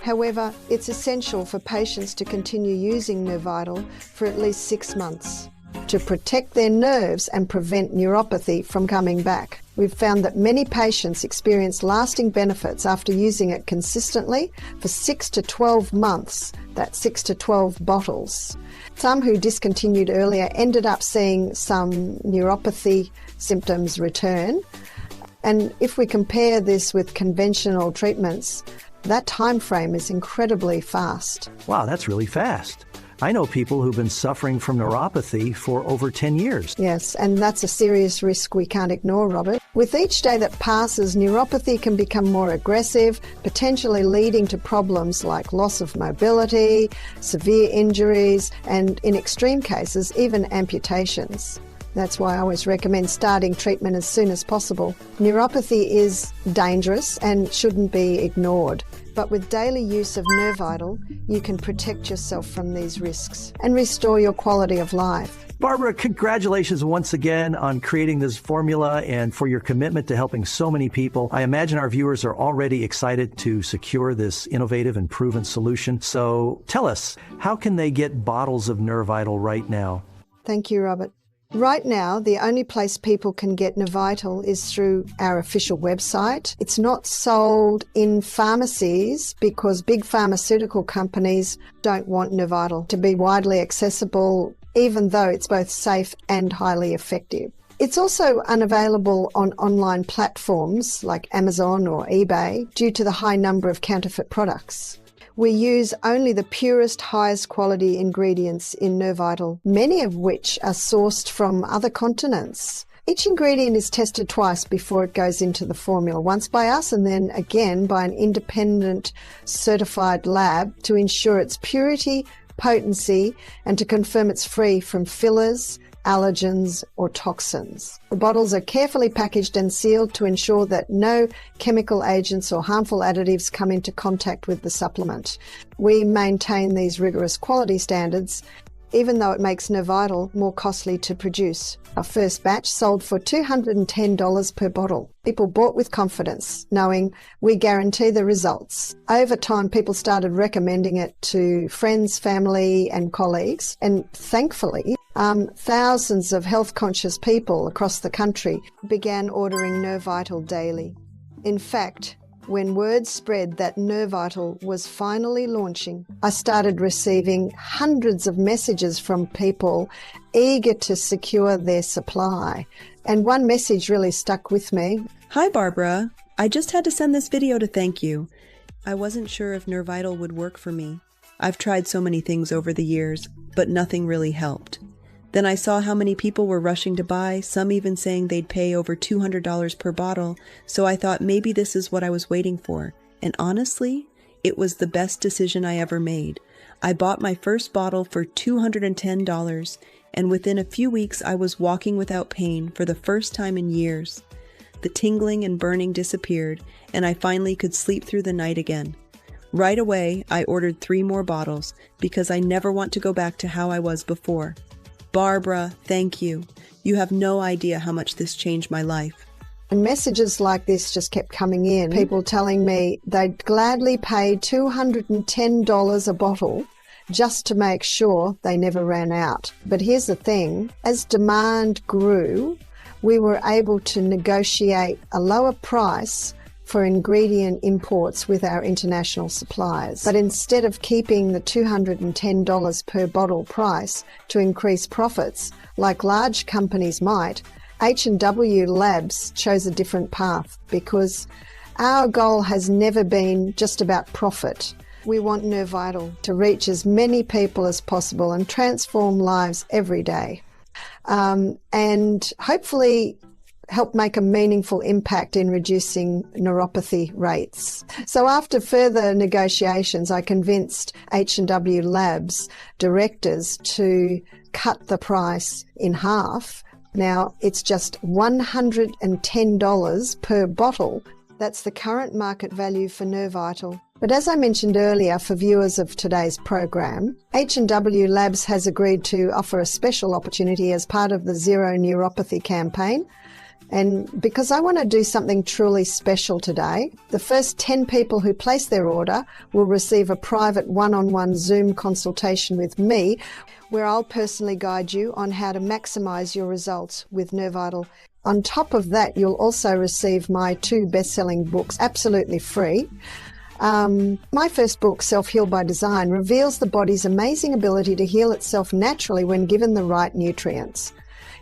However, it's essential for patients to continue using NerVital for at least 6 months to protect their nerves and prevent neuropathy from coming back. We've found that many patients experience lasting benefits after using it consistently for 6 to 12 months, that's 6 to 12 bottles. Some who discontinued earlier ended up seeing some neuropathy symptoms return. And if we compare this with conventional treatments, that time frame is incredibly fast. Wow, that's really fast. I know people who've been suffering from neuropathy for over 10 years. Yes, and that's a serious risk we can't ignore, Robert. With each day that passes, neuropathy can become more aggressive, potentially leading to problems like loss of mobility, severe injuries, and in extreme cases, even amputations. That's why I always recommend starting treatment as soon as possible. Neuropathy is dangerous and shouldn't be ignored. But with daily use of NerVital, you can protect yourself from these risks and restore your quality of life. Barbara, congratulations once again on creating this formula and for your commitment to helping so many people. I imagine our viewers are already excited to secure this innovative and proven solution. So tell us, how can they get bottles of NerVital right now? Thank you, Robert. Right now, the only place people can get NerVital is through our official website. It's not sold in pharmacies because big pharmaceutical companies don't want NerVital to be widely accessible, even though it's both safe and highly effective. It's also unavailable on online platforms like Amazon or eBay due to the high number of counterfeit products. We use only the purest, highest quality ingredients in NerVital, many of which are sourced from other continents. Each ingredient is tested twice before it goes into the formula, once by us and then again by an independent certified lab to ensure its purity, potency, and to confirm it's free from fillers, allergens, or toxins. The bottles are carefully packaged and sealed to ensure that no chemical agents or harmful additives come into contact with the supplement. We maintain these rigorous quality standards, even though it makes NerVital more costly to produce. Our first batch sold for $210 per bottle. People bought with confidence, knowing we guarantee the results. Over time, people started recommending it to friends, family, and colleagues. And thankfully, thousands of health-conscious people across the country began ordering NerVital daily. In fact, when word spread that NerVital was finally launching, I started receiving hundreds of messages from people eager to secure their supply. And one message really stuck with me. Hi, Barbara. I just had to send this video to thank you. I wasn't sure if NerVital would work for me. I've tried so many things over the years, but nothing really helped. Then I saw how many people were rushing to buy, some even saying they'd pay over $200 per bottle, so I thought maybe this is what I was waiting for. And honestly, it was the best decision I ever made. I bought my first bottle for $210, and within a few weeks I was walking without pain for the first time in years. The tingling and burning disappeared, and I finally could sleep through the night again. Right away, I ordered 3 more bottles because I never want to go back to how I was before. Barbara, thank you. You have no idea how much this changed my life. And messages like this just kept coming in. People telling me they'd gladly pay $210 a bottle just to make sure they never ran out. But here's the thing, as demand grew, we were able to negotiate a lower price for ingredient imports with our international suppliers. But instead of keeping the $210 per bottle price to increase profits, like large companies might, H&W Labs chose a different path because our goal has never been just about profit. We want NerVital to reach as many people as possible and transform lives every day. And hopefully help make a meaningful impact in reducing neuropathy rates. So after further negotiations, I convinced H&W Labs directors to cut the price in half. Now it's just $110 per bottle. That's the current market value for NerVital. But as I mentioned earlier, for viewers of today's program, H&W Labs has agreed to offer a special opportunity as part of the Zero Neuropathy campaign. And because I want to do something truly special today, the first 10 people who place their order will receive a private one-on-one Zoom consultation with me, where I'll personally guide you on how to maximize your results with NerVital. On top of that, you'll also receive my 2 best-selling books absolutely free. My first book, Self-Heal by Design, reveals the body's amazing ability to heal itself naturally when given the right nutrients.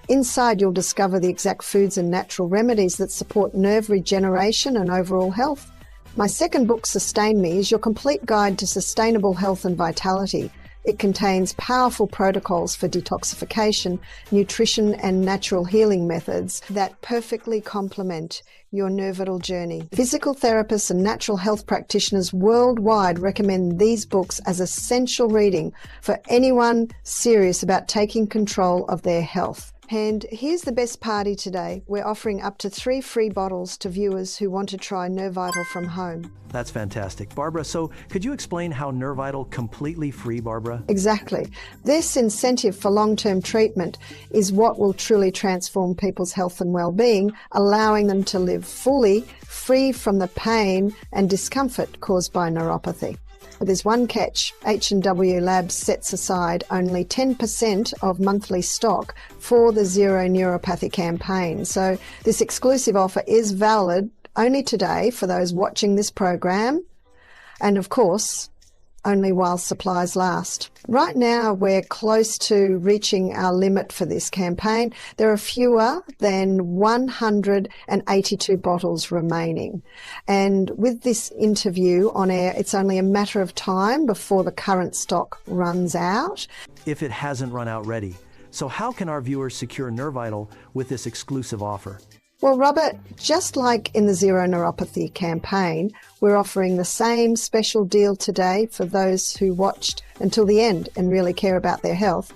Inside, you'll discover the exact foods and natural remedies that support nerve regeneration and overall health. My second book, Sustain Me, is your complete guide to sustainable health and vitality. It contains powerful protocols for detoxification, nutrition, and natural healing methods that perfectly complement your NerVital journey. Physical therapists and natural health practitioners worldwide recommend these books as essential reading for anyone serious about taking control of their health. And here's the best party today. We're offering up to 3 free bottles to viewers who want to try NerVital from home. That's fantastic. Barbara, so could you explain how NerVital completely free, Barbara? Exactly. This incentive for long-term treatment is what will truly transform people's health and well-being, allowing them to live fully, free from the pain and discomfort caused by neuropathy. But there's one catch. H&W Labs sets aside only 10% of monthly stock for the Zero Neuropathy campaign. So this exclusive offer is valid only today for those watching this program, and of course, only while supplies last. Right now, we're close to reaching our limit for this campaign. There are fewer than 182 bottles remaining. And with this interview on air, it's only a matter of time before the current stock runs out. If it hasn't run out already, So how can our viewers secure NerVital with this exclusive offer? Well, Robert, just like in the Zero Neuropathy campaign, we're offering the same special deal today for those who watched until the end and really care about their health.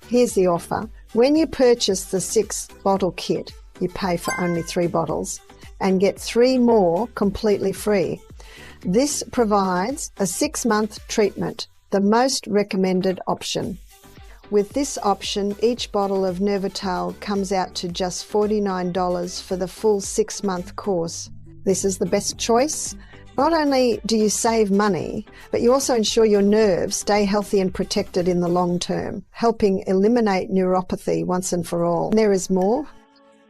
Here's the offer. When you purchase the 6-bottle kit, you pay for only 3 bottles and get 3 more completely free. This provides a 6-month treatment, the most recommended option. With this option, each bottle of NerVital comes out to just $49 for the full 6-month course. This is the best choice. Not only do you save money, but you also ensure your nerves stay healthy and protected in the long term, helping eliminate neuropathy once and for all. And there is more.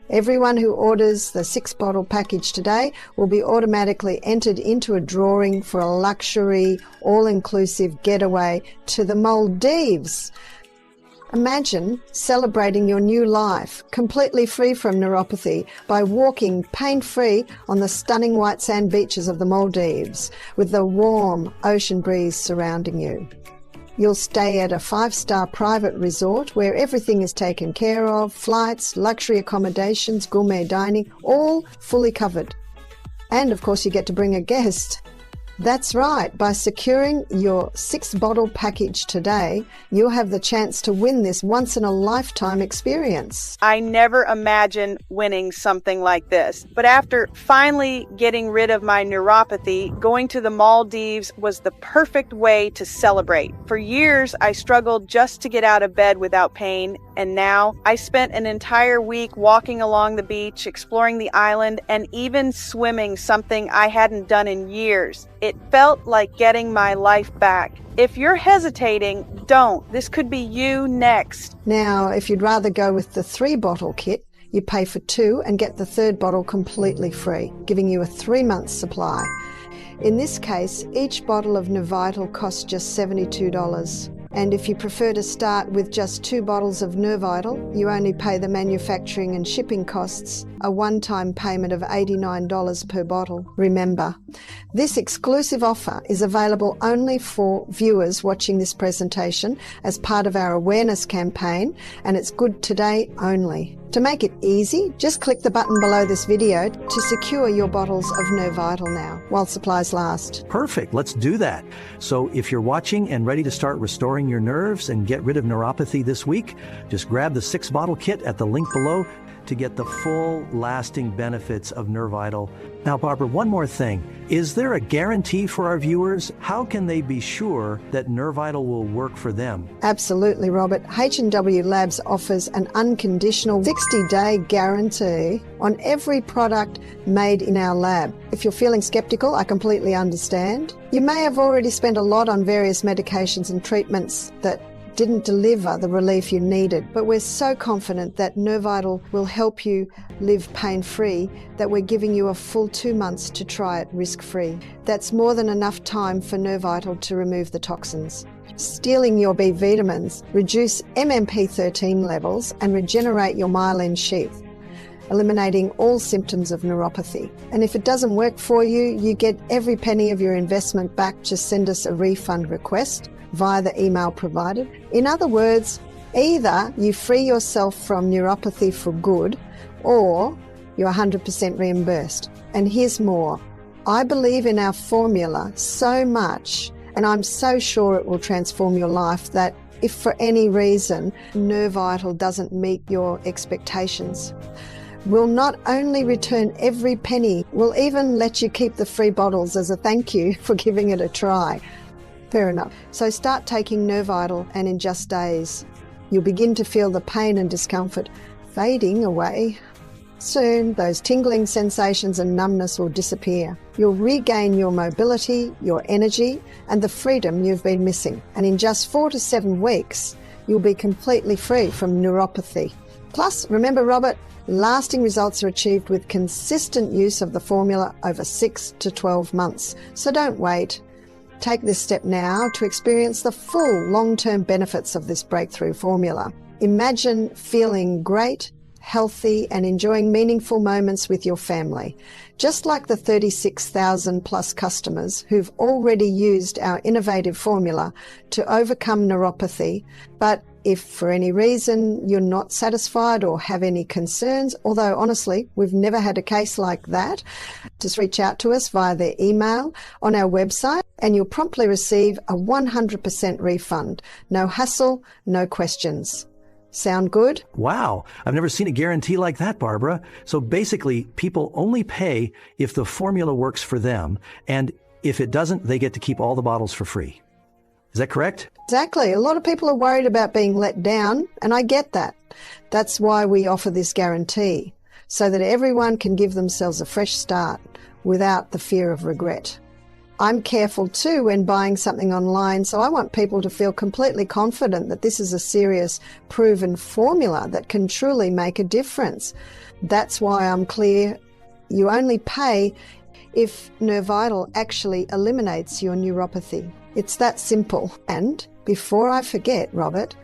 Everyone who orders the 6-bottle package today will be automatically entered into a drawing for a luxury, all-inclusive getaway to the Maldives. Imagine celebrating your new life, completely free from neuropathy, by walking pain-free on the stunning white sand beaches of the Maldives with the warm ocean breeze surrounding you. You'll stay at a 5-star private resort where everything is taken care of, flights, luxury accommodations, gourmet dining, all fully covered. And of course you get to bring a guest. That's right, by securing your 6-bottle package today, you'll have the chance to win this once-in-a-lifetime experience. I never imagined winning something like this, but after finally getting rid of my neuropathy, going to the Maldives was the perfect way to celebrate. For years, I struggled just to get out of bed without pain, and now I spent an entire week walking along the beach, exploring the island, and even swimming, something I hadn't done in years. It felt like getting my life back. If you're hesitating, don't. This could be you next. Now, if you'd rather go with the 3-bottle kit, you pay for 2 and get the 3rd bottle completely free, giving you a 3-month supply. In this case, each bottle of NerVital costs just $72. And if you prefer to start with just 2 bottles of NerVital, you only pay the manufacturing and shipping costs, a one-time payment of $89 per bottle. Remember, this exclusive offer is available only for viewers watching this presentation as part of our awareness campaign, and it's good today only. To make it easy, just click the button below this video to secure your bottles of NerVital now, while supplies last. Perfect, let's do that. So if you're watching and ready to start restoring your nerves and get rid of neuropathy this week, just grab the 6-bottle kit at the link below to get the full lasting benefits of NerVital. Now, Barbara, one more thing. Is there a guarantee for our viewers? How can they be sure that NerVital will work for them? Absolutely, Robert. H&W Labs offers an unconditional 60-day guarantee on every product made in our lab. If you're feeling skeptical, I completely understand. You may have already spent a lot on various medications and treatments that didn't deliver the relief you needed, but we're so confident that NerVital will help you live pain-free that we're giving you a full 2 months to try it risk-free. That's more than enough time for NerVital to remove the toxins, stealing your B vitamins, reduce MMP13 levels, and regenerate your myelin sheath, eliminating all symptoms of neuropathy. And if it doesn't work for you, you get every penny of your investment back. Just send us a refund request via the email provided. In other words, either you free yourself from neuropathy for good, or you're 100% reimbursed. And here's more. I believe in our formula so much, and I'm so sure it will transform your life, that if for any reason NerVital doesn't meet your expectations, we'll not only return every penny, we'll even let you keep the free bottles as a thank you for giving it a try. Fair enough. So start taking NerVital, and in just days, you'll begin to feel the pain and discomfort fading away. Soon, those tingling sensations and numbness will disappear. You'll regain your mobility, your energy, and the freedom you've been missing. And in just 4 to 7 weeks, you'll be completely free from neuropathy. Plus, remember, Robert, lasting results are achieved with consistent use of the formula over 6 to 12 months. So don't wait. Take this step now to experience the full long-term benefits of this breakthrough formula. Imagine feeling great, healthy, and enjoying meaningful moments with your family. Just like the 36,000 plus customers who've already used our innovative formula to overcome neuropathy, but if for any reason you're not satisfied or have any concerns, although honestly, we've never had a case like that, just reach out to us via the email on our website and you'll promptly receive a 100% refund. No hassle, no questions. Sound good? Wow, I've never seen a guarantee like that, Barbara. So basically, people only pay if the formula works for them, and if it doesn't, they get to keep all the bottles for free. Is that correct? Exactly. A lot of people are worried about being let down, and I get that. That's why we offer this guarantee, so that everyone can give themselves a fresh start without the fear of regret. I'm careful too when buying something online, so I want people to feel completely confident that this is a serious, proven formula that can truly make a difference. That's why I'm clear you only pay if NerVital actually eliminates your neuropathy. It's that simple. And before I forget, Robert,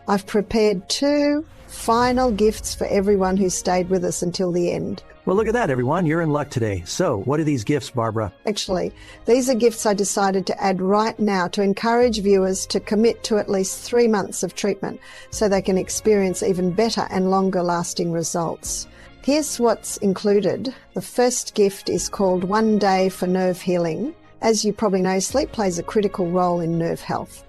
I've prepared 2 final gifts for everyone who stayed with us until the end. Well, look at that, everyone. You're in luck today. So, what are these gifts, Barbara? Actually, these are gifts I decided to add right now to encourage viewers to commit to at least 3 months of treatment so they can experience even better and longer lasting results. Here's what's included. The first gift is called 1 Day for Nerve Healing. As you probably know, sleep plays a critical role in nerve health.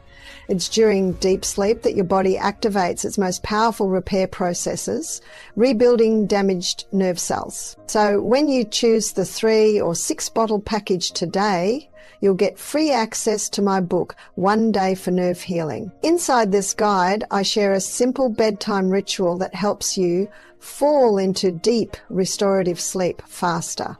It's during deep sleep that your body activates its most powerful repair processes, rebuilding damaged nerve cells. So when you choose the 3 or 6 bottle package today, you'll get free access to my book, 1 Day for Nerve Healing. Inside this guide, I share a simple bedtime ritual that helps you fall into deep restorative sleep faster.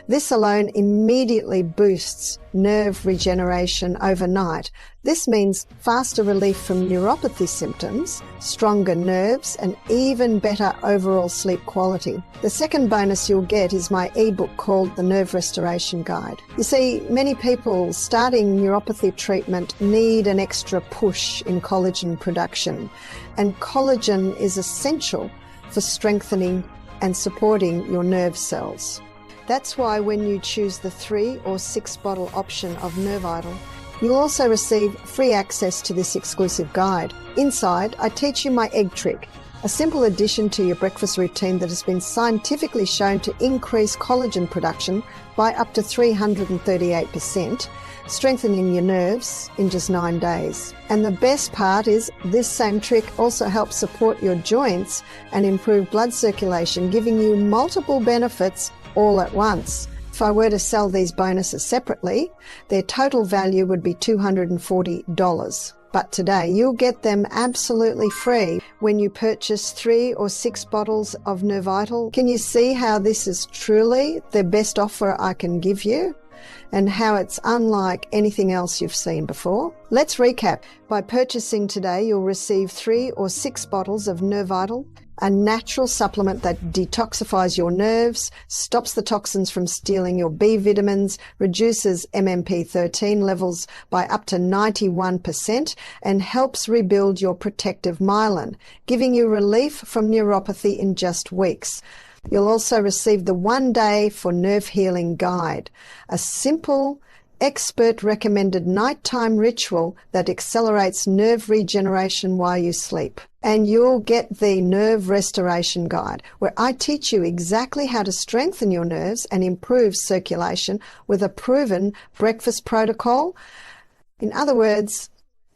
This alone immediately boosts nerve regeneration overnight. This means faster relief from neuropathy symptoms, stronger nerves, and even better overall sleep quality. The second bonus you'll get is my ebook called The Nerve Restoration Guide. You see, many people starting neuropathy treatment need an extra push in collagen production, and collagen is essential for strengthening and supporting your nerve cells. That's why when you choose the 3 or 6 bottle option of NerVital, you'll also receive free access to this exclusive guide. Inside, I teach you my egg trick, a simple addition to your breakfast routine that has been scientifically shown to increase collagen production by up to 338%, strengthening your nerves in just 9 days. And the best part is this same trick also helps support your joints and improve blood circulation, giving you multiple benefits all at once. If I were to sell these bonuses separately, their total value would be $240. But today you'll get them absolutely free when you purchase 3 or 6 bottles of NerVital. Can you see how this is truly the best offer I can give you? And how it's unlike anything else you've seen before? Let's recap. By purchasing today, you'll receive 3 or 6 bottles of NerVital, a natural supplement that detoxifies your nerves, stops the toxins from stealing your B vitamins, reduces MMP13 levels by up to 91%, and helps rebuild your protective myelin, giving you relief from neuropathy in just weeks. You'll also receive the 1 Day for Nerve Healing Guide, a simple, expert-recommended nighttime ritual that accelerates nerve regeneration while you sleep. And you'll get the Nerve Restoration Guide, where I teach you exactly how to strengthen your nerves and improve circulation with a proven breakfast protocol. In other words,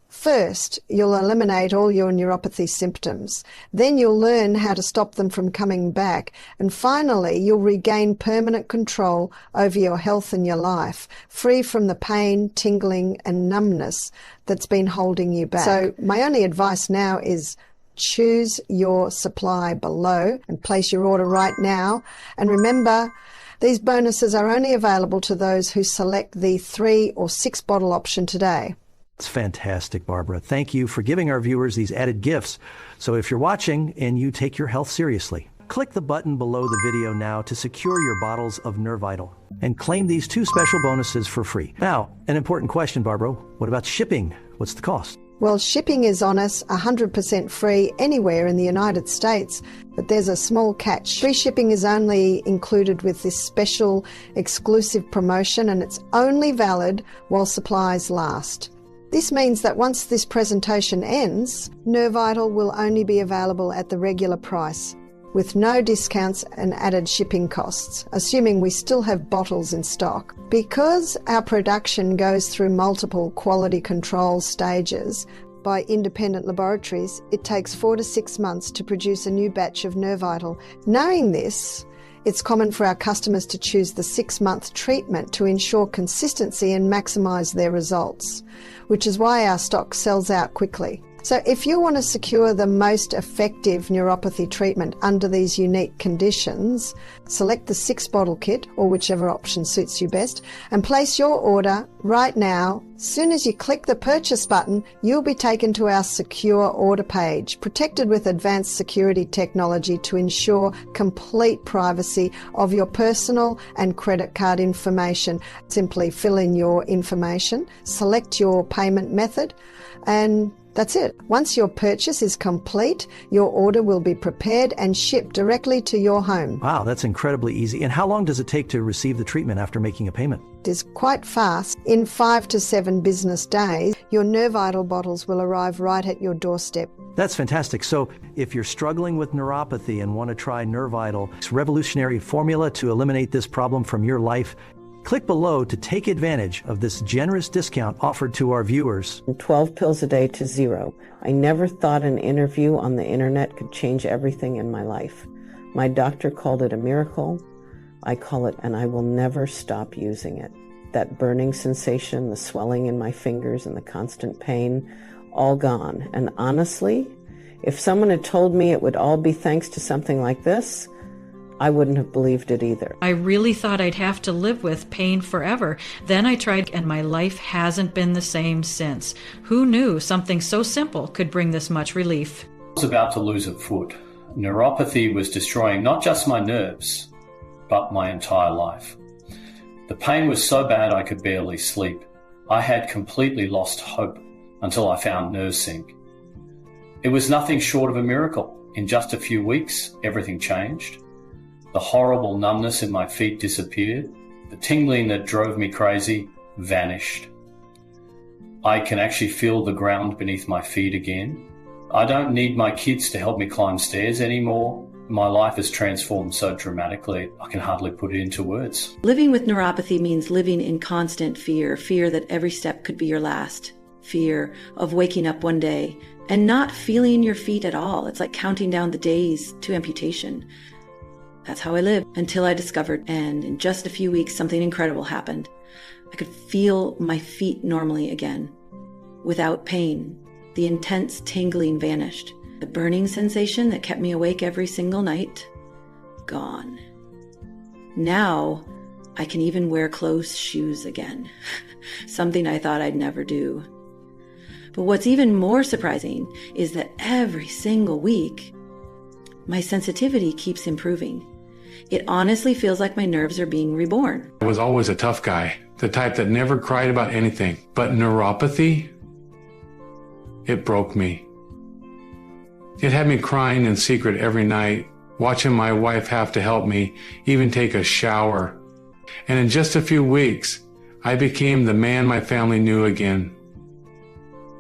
first, you'll eliminate all your neuropathy symptoms. Then you'll learn how to stop them from coming back. And finally, you'll regain permanent control over your health and your life, free from the pain, tingling, and numbness that's been holding you back. So my only advice now is choose your supply below and place your order right now. And remember, these bonuses are only available to those who select the 3 or 6 bottle option today. It's fantastic, Barbara. Thank you for giving our viewers these added gifts. So if you're watching and you take your health seriously, click the button below the video now to secure your bottles of NerVital and claim these 2 special bonuses for free. Now, an important question, Barbara. What about shipping? What's the cost? Well, shipping is on us, 100% free anywhere in the United States, but there's a small catch. Free shipping is only included with this special exclusive promotion, and it's only valid while supplies last. This means that once this presentation ends, NerVital will only be available at the regular price, with no discounts and added shipping costs, assuming we still have bottles in stock. Because our production goes through multiple quality control stages by independent laboratories, it takes 4 to 6 months to produce a new batch of NerVital. Knowing this, it's common for our customers to choose the 6-month treatment to ensure consistency and maximise their results, which is why our stock sells out quickly. So if you want to secure the most effective neuropathy treatment under these unique conditions, select the 6-bottle kit or whichever option suits you best and place your order right now. As soon as you click the purchase button, you'll be taken to our secure order page, protected with advanced security technology to ensure complete privacy of your personal and credit card information. Simply fill in your information, select your payment method, and that's it. Once your purchase is complete, your order will be prepared and shipped directly to your home. Wow, that's incredibly easy. And how long does it take to receive the treatment after making a payment? It is quite fast. In 5 to 7 business days, your NerVital bottles will arrive right at your doorstep. That's fantastic. So if you're struggling with neuropathy and want to try NerVital's revolutionary formula to eliminate this problem from your life, click below to take advantage of this generous discount offered to our viewers. 12 pills a day to 0. I never thought an interview on the internet could change everything in my life. My doctor called it a miracle. I call it, and I will never stop using it. That burning sensation, the swelling in my fingers, and the constant pain, all gone. And honestly, if someone had told me it would all be thanks to something like this, I wouldn't have believed it either. I really thought I'd have to live with pain forever. Then I tried, and my life hasn't been the same since. Who knew something so simple could bring this much relief? I was about to lose a foot. Neuropathy was destroying not just my nerves, but my entire life. The pain was so bad I could barely sleep. I had completely lost hope until I found NervSync. It was nothing short of a miracle. In just a few weeks, everything changed. The horrible numbness in my feet disappeared. The tingling that drove me crazy vanished. I can actually feel the ground beneath my feet again. I don't need my kids to help me climb stairs anymore. My life has transformed so dramatically, I can hardly put it into words. Living with neuropathy means living in constant fear, fear that every step could be your last, fear of waking up one day and not feeling your feet at all. It's like counting down the days to amputation. That's how I lived until I discovered, and in just a few weeks, something incredible happened. I could feel my feet normally again, without pain. The intense tingling vanished. The burning sensation that kept me awake every single night, gone. Now, I can even wear closed shoes again, something I thought I'd never do. But what's even more surprising is that every single week, my sensitivity keeps improving. It honestly feels like my nerves are being reborn. I was always a tough guy, the type that never cried about anything. But neuropathy, it broke me. It had me crying in secret every night, watching my wife have to help me even take a shower. And in just a few weeks, I became the man my family knew again.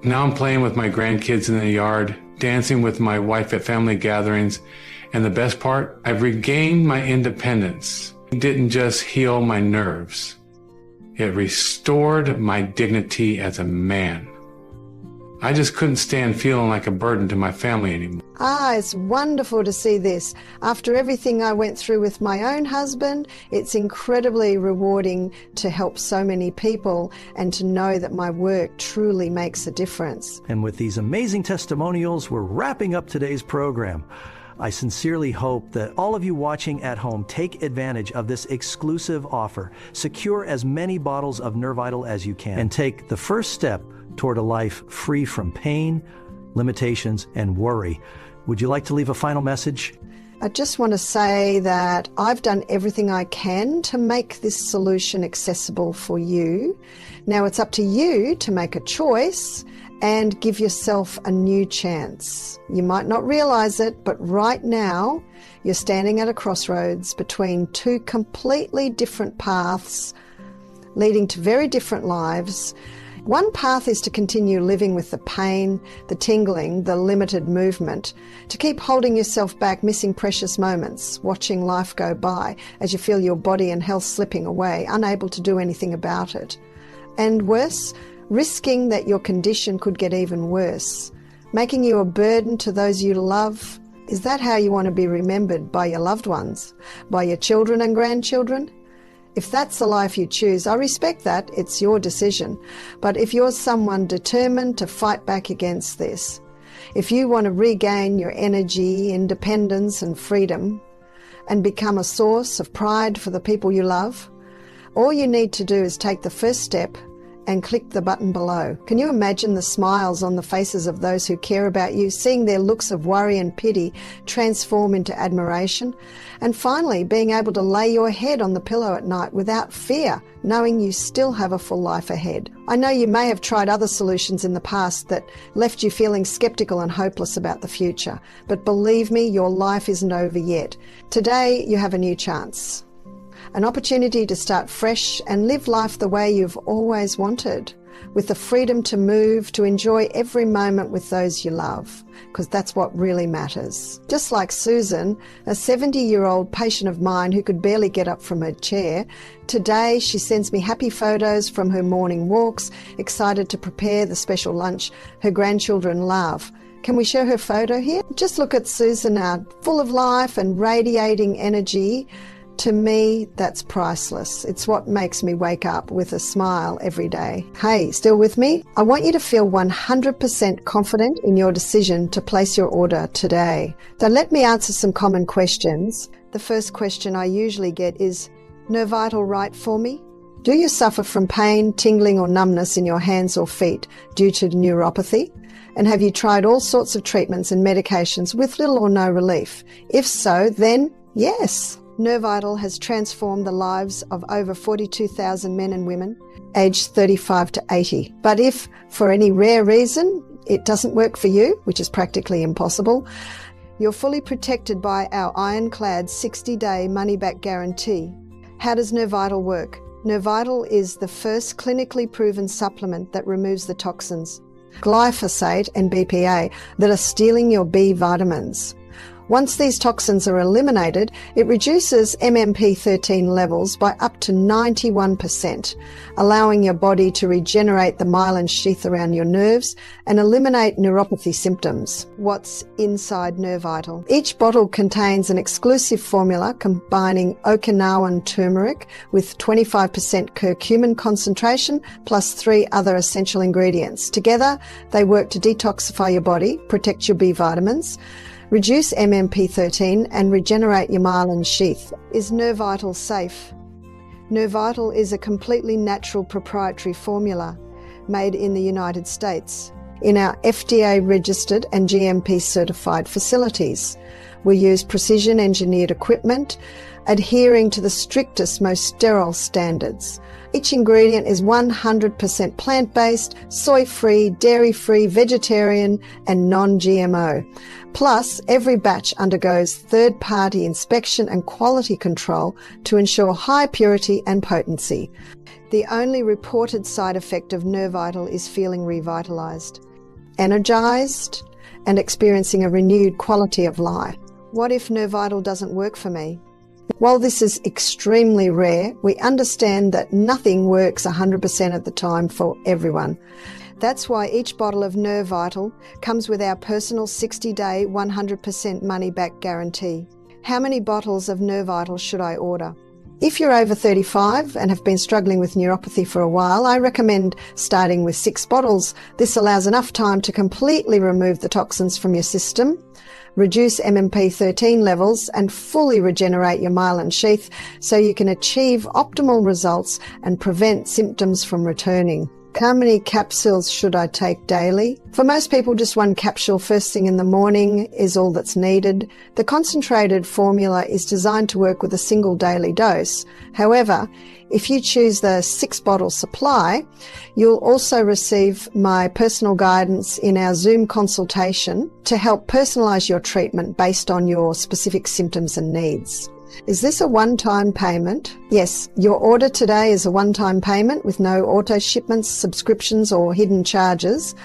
Now I'm playing with my grandkids in the yard, dancing with my wife at family gatherings, and the best part, I've regained my independence. It didn't just heal my nerves. It restored my dignity as a man. I just couldn't stand feeling like a burden to my family anymore. It's wonderful to see this. After everything I went through with my own husband, it's incredibly rewarding to help so many people and to know that my work truly makes a difference. And with these amazing testimonials, we're wrapping up today's program. I sincerely hope that all of you watching at home take advantage of this exclusive offer. Secure as many bottles of NerVital as you can and take the first step toward a life free from pain, limitations, and worry. Would you like to leave a final message? I just want to say that I've done everything I can to make this solution accessible for you. Now it's up to you to make a choice and give yourself a new chance. You might not realize it, but right now you're standing at a crossroads between two completely different paths leading to very different lives. One path is to continue living with the pain, the tingling, the limited movement, to keep holding yourself back, missing precious moments, watching life go by as you feel your body and health slipping away, unable to do anything about it. And worse, risking that your condition could get even worse, making you a burden to those you love. Is that how you want to be remembered by your loved ones, by your children and grandchildren? If that's the life you choose, I respect that. It's your decision. But if you're someone determined to fight back against this, if you want to regain your energy, independence and freedom and become a source of pride for the people you love, all you need to do is take the first step and click the button below. Can you imagine the smiles on the faces of those who care about you, seeing their looks of worry and pity transform into admiration? And finally, being able to lay your head on the pillow at night without fear, knowing you still have a full life ahead. I know you may have tried other solutions in the past that left you feeling skeptical and hopeless about the future, but believe me, your life isn't over yet. Today, you have a new chance. An opportunity to start fresh and live life the way you've always wanted, with the freedom to move, to enjoy every moment with those you love, because that's what really matters. Just like Susan, a 70-year-old patient of mine who could barely get up from her chair, today she sends me happy photos from her morning walks, excited to prepare the special lunch her grandchildren love. Can we show her photo here? Just look at Susan now, full of life and radiating energy. To me, that's priceless. It's what makes me wake up with a smile every day. Hey, still with me? I want you to feel 100% confident in your decision to place your order today. So let me answer some common questions. The first question I usually get is, NerVital right for me? Do you suffer from pain, tingling or numbness in your hands or feet due to neuropathy? And have you tried all sorts of treatments and medications with little or no relief? If so, then yes. NerVital has transformed the lives of over 42,000 men and women aged 35 to 80. But if, for any rare reason, it doesn't work for you, which is practically impossible, you're fully protected by our ironclad 60-day money-back guarantee. How does NerVital work? NerVital is the first clinically proven supplement that removes the toxins, glyphosate and BPA, that are stealing your B vitamins. Once these toxins are eliminated, it reduces MMP13 levels by up to 91%, allowing your body to regenerate the myelin sheath around your nerves and eliminate neuropathy symptoms. What's inside NerVital? Each bottle contains an exclusive formula combining Okinawan turmeric with 25% curcumin concentration plus 3 other essential ingredients. Together, they work to detoxify your body, protect your B vitamins, reduce MMP13 and regenerate your myelin sheath. Is NerVital safe? NerVital is a completely natural proprietary formula made in the United States in our FDA-registered and GMP-certified facilities. We use precision-engineered equipment, adhering to the strictest, most sterile standards. Each ingredient is 100% plant-based, soy-free, dairy-free, vegetarian, and non-GMO. Plus, every batch undergoes third-party inspection and quality control to ensure high purity and potency. The only reported side effect of NerVital is feeling revitalized, energized, and experiencing a renewed quality of life. What if NerVital doesn't work for me? While this is extremely rare, we understand that nothing works 100% of the time for everyone. That's why each bottle of NerVital comes with our personal 60-day 100% money-back guarantee. How many bottles of NerVital should I order? If you're over 35 and have been struggling with neuropathy for a while, I recommend starting with 6 bottles. This allows enough time to completely remove the toxins from your system, reduce MMP13 levels and fully regenerate your myelin sheath so you can achieve optimal results and prevent symptoms from returning. How many capsules should I take daily? For most people, just one capsule first thing in the morning is all that's needed. The concentrated formula is designed to work with a single daily dose. However, if you choose the 6-bottle supply, you'll also receive my personal guidance in our Zoom consultation to help personalize your treatment based on your specific symptoms and needs. Is this a one-time payment? Yes, your order today is a one-time payment with no auto shipments, subscriptions or hidden charges.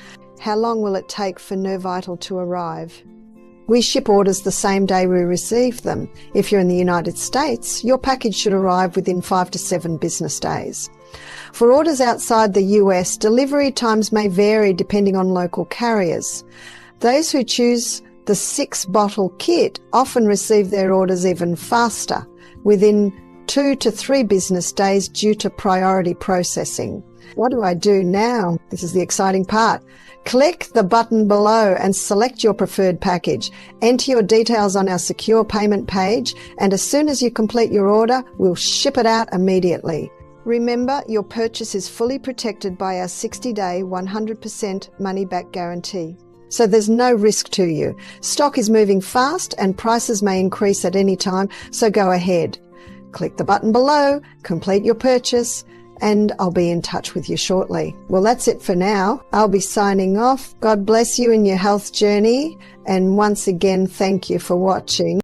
How long will it take for NerVital to arrive? We ship orders the same day we receive them. If you're in the United States, your package should arrive within 5 to 7 business days. For orders outside the US, delivery times may vary depending on local carriers. Those who choose the 6-bottle kit often receive their orders even faster, within 2 to 3 business days due to priority processing. What do I do now? This is the exciting part. Click the button below and select your preferred package. Enter your details on our secure payment page, and as soon as you complete your order, we'll ship it out immediately. Remember, your purchase is fully protected by our 60-day, 100% money-back guarantee. So there's no risk to you. Stock is moving fast and prices may increase at any time, so go ahead. Click the button below, complete your purchase, and I'll be in touch with you shortly. Well, that's it for now. I'll be signing off. God bless you in your health journey, and once again, thank you for watching.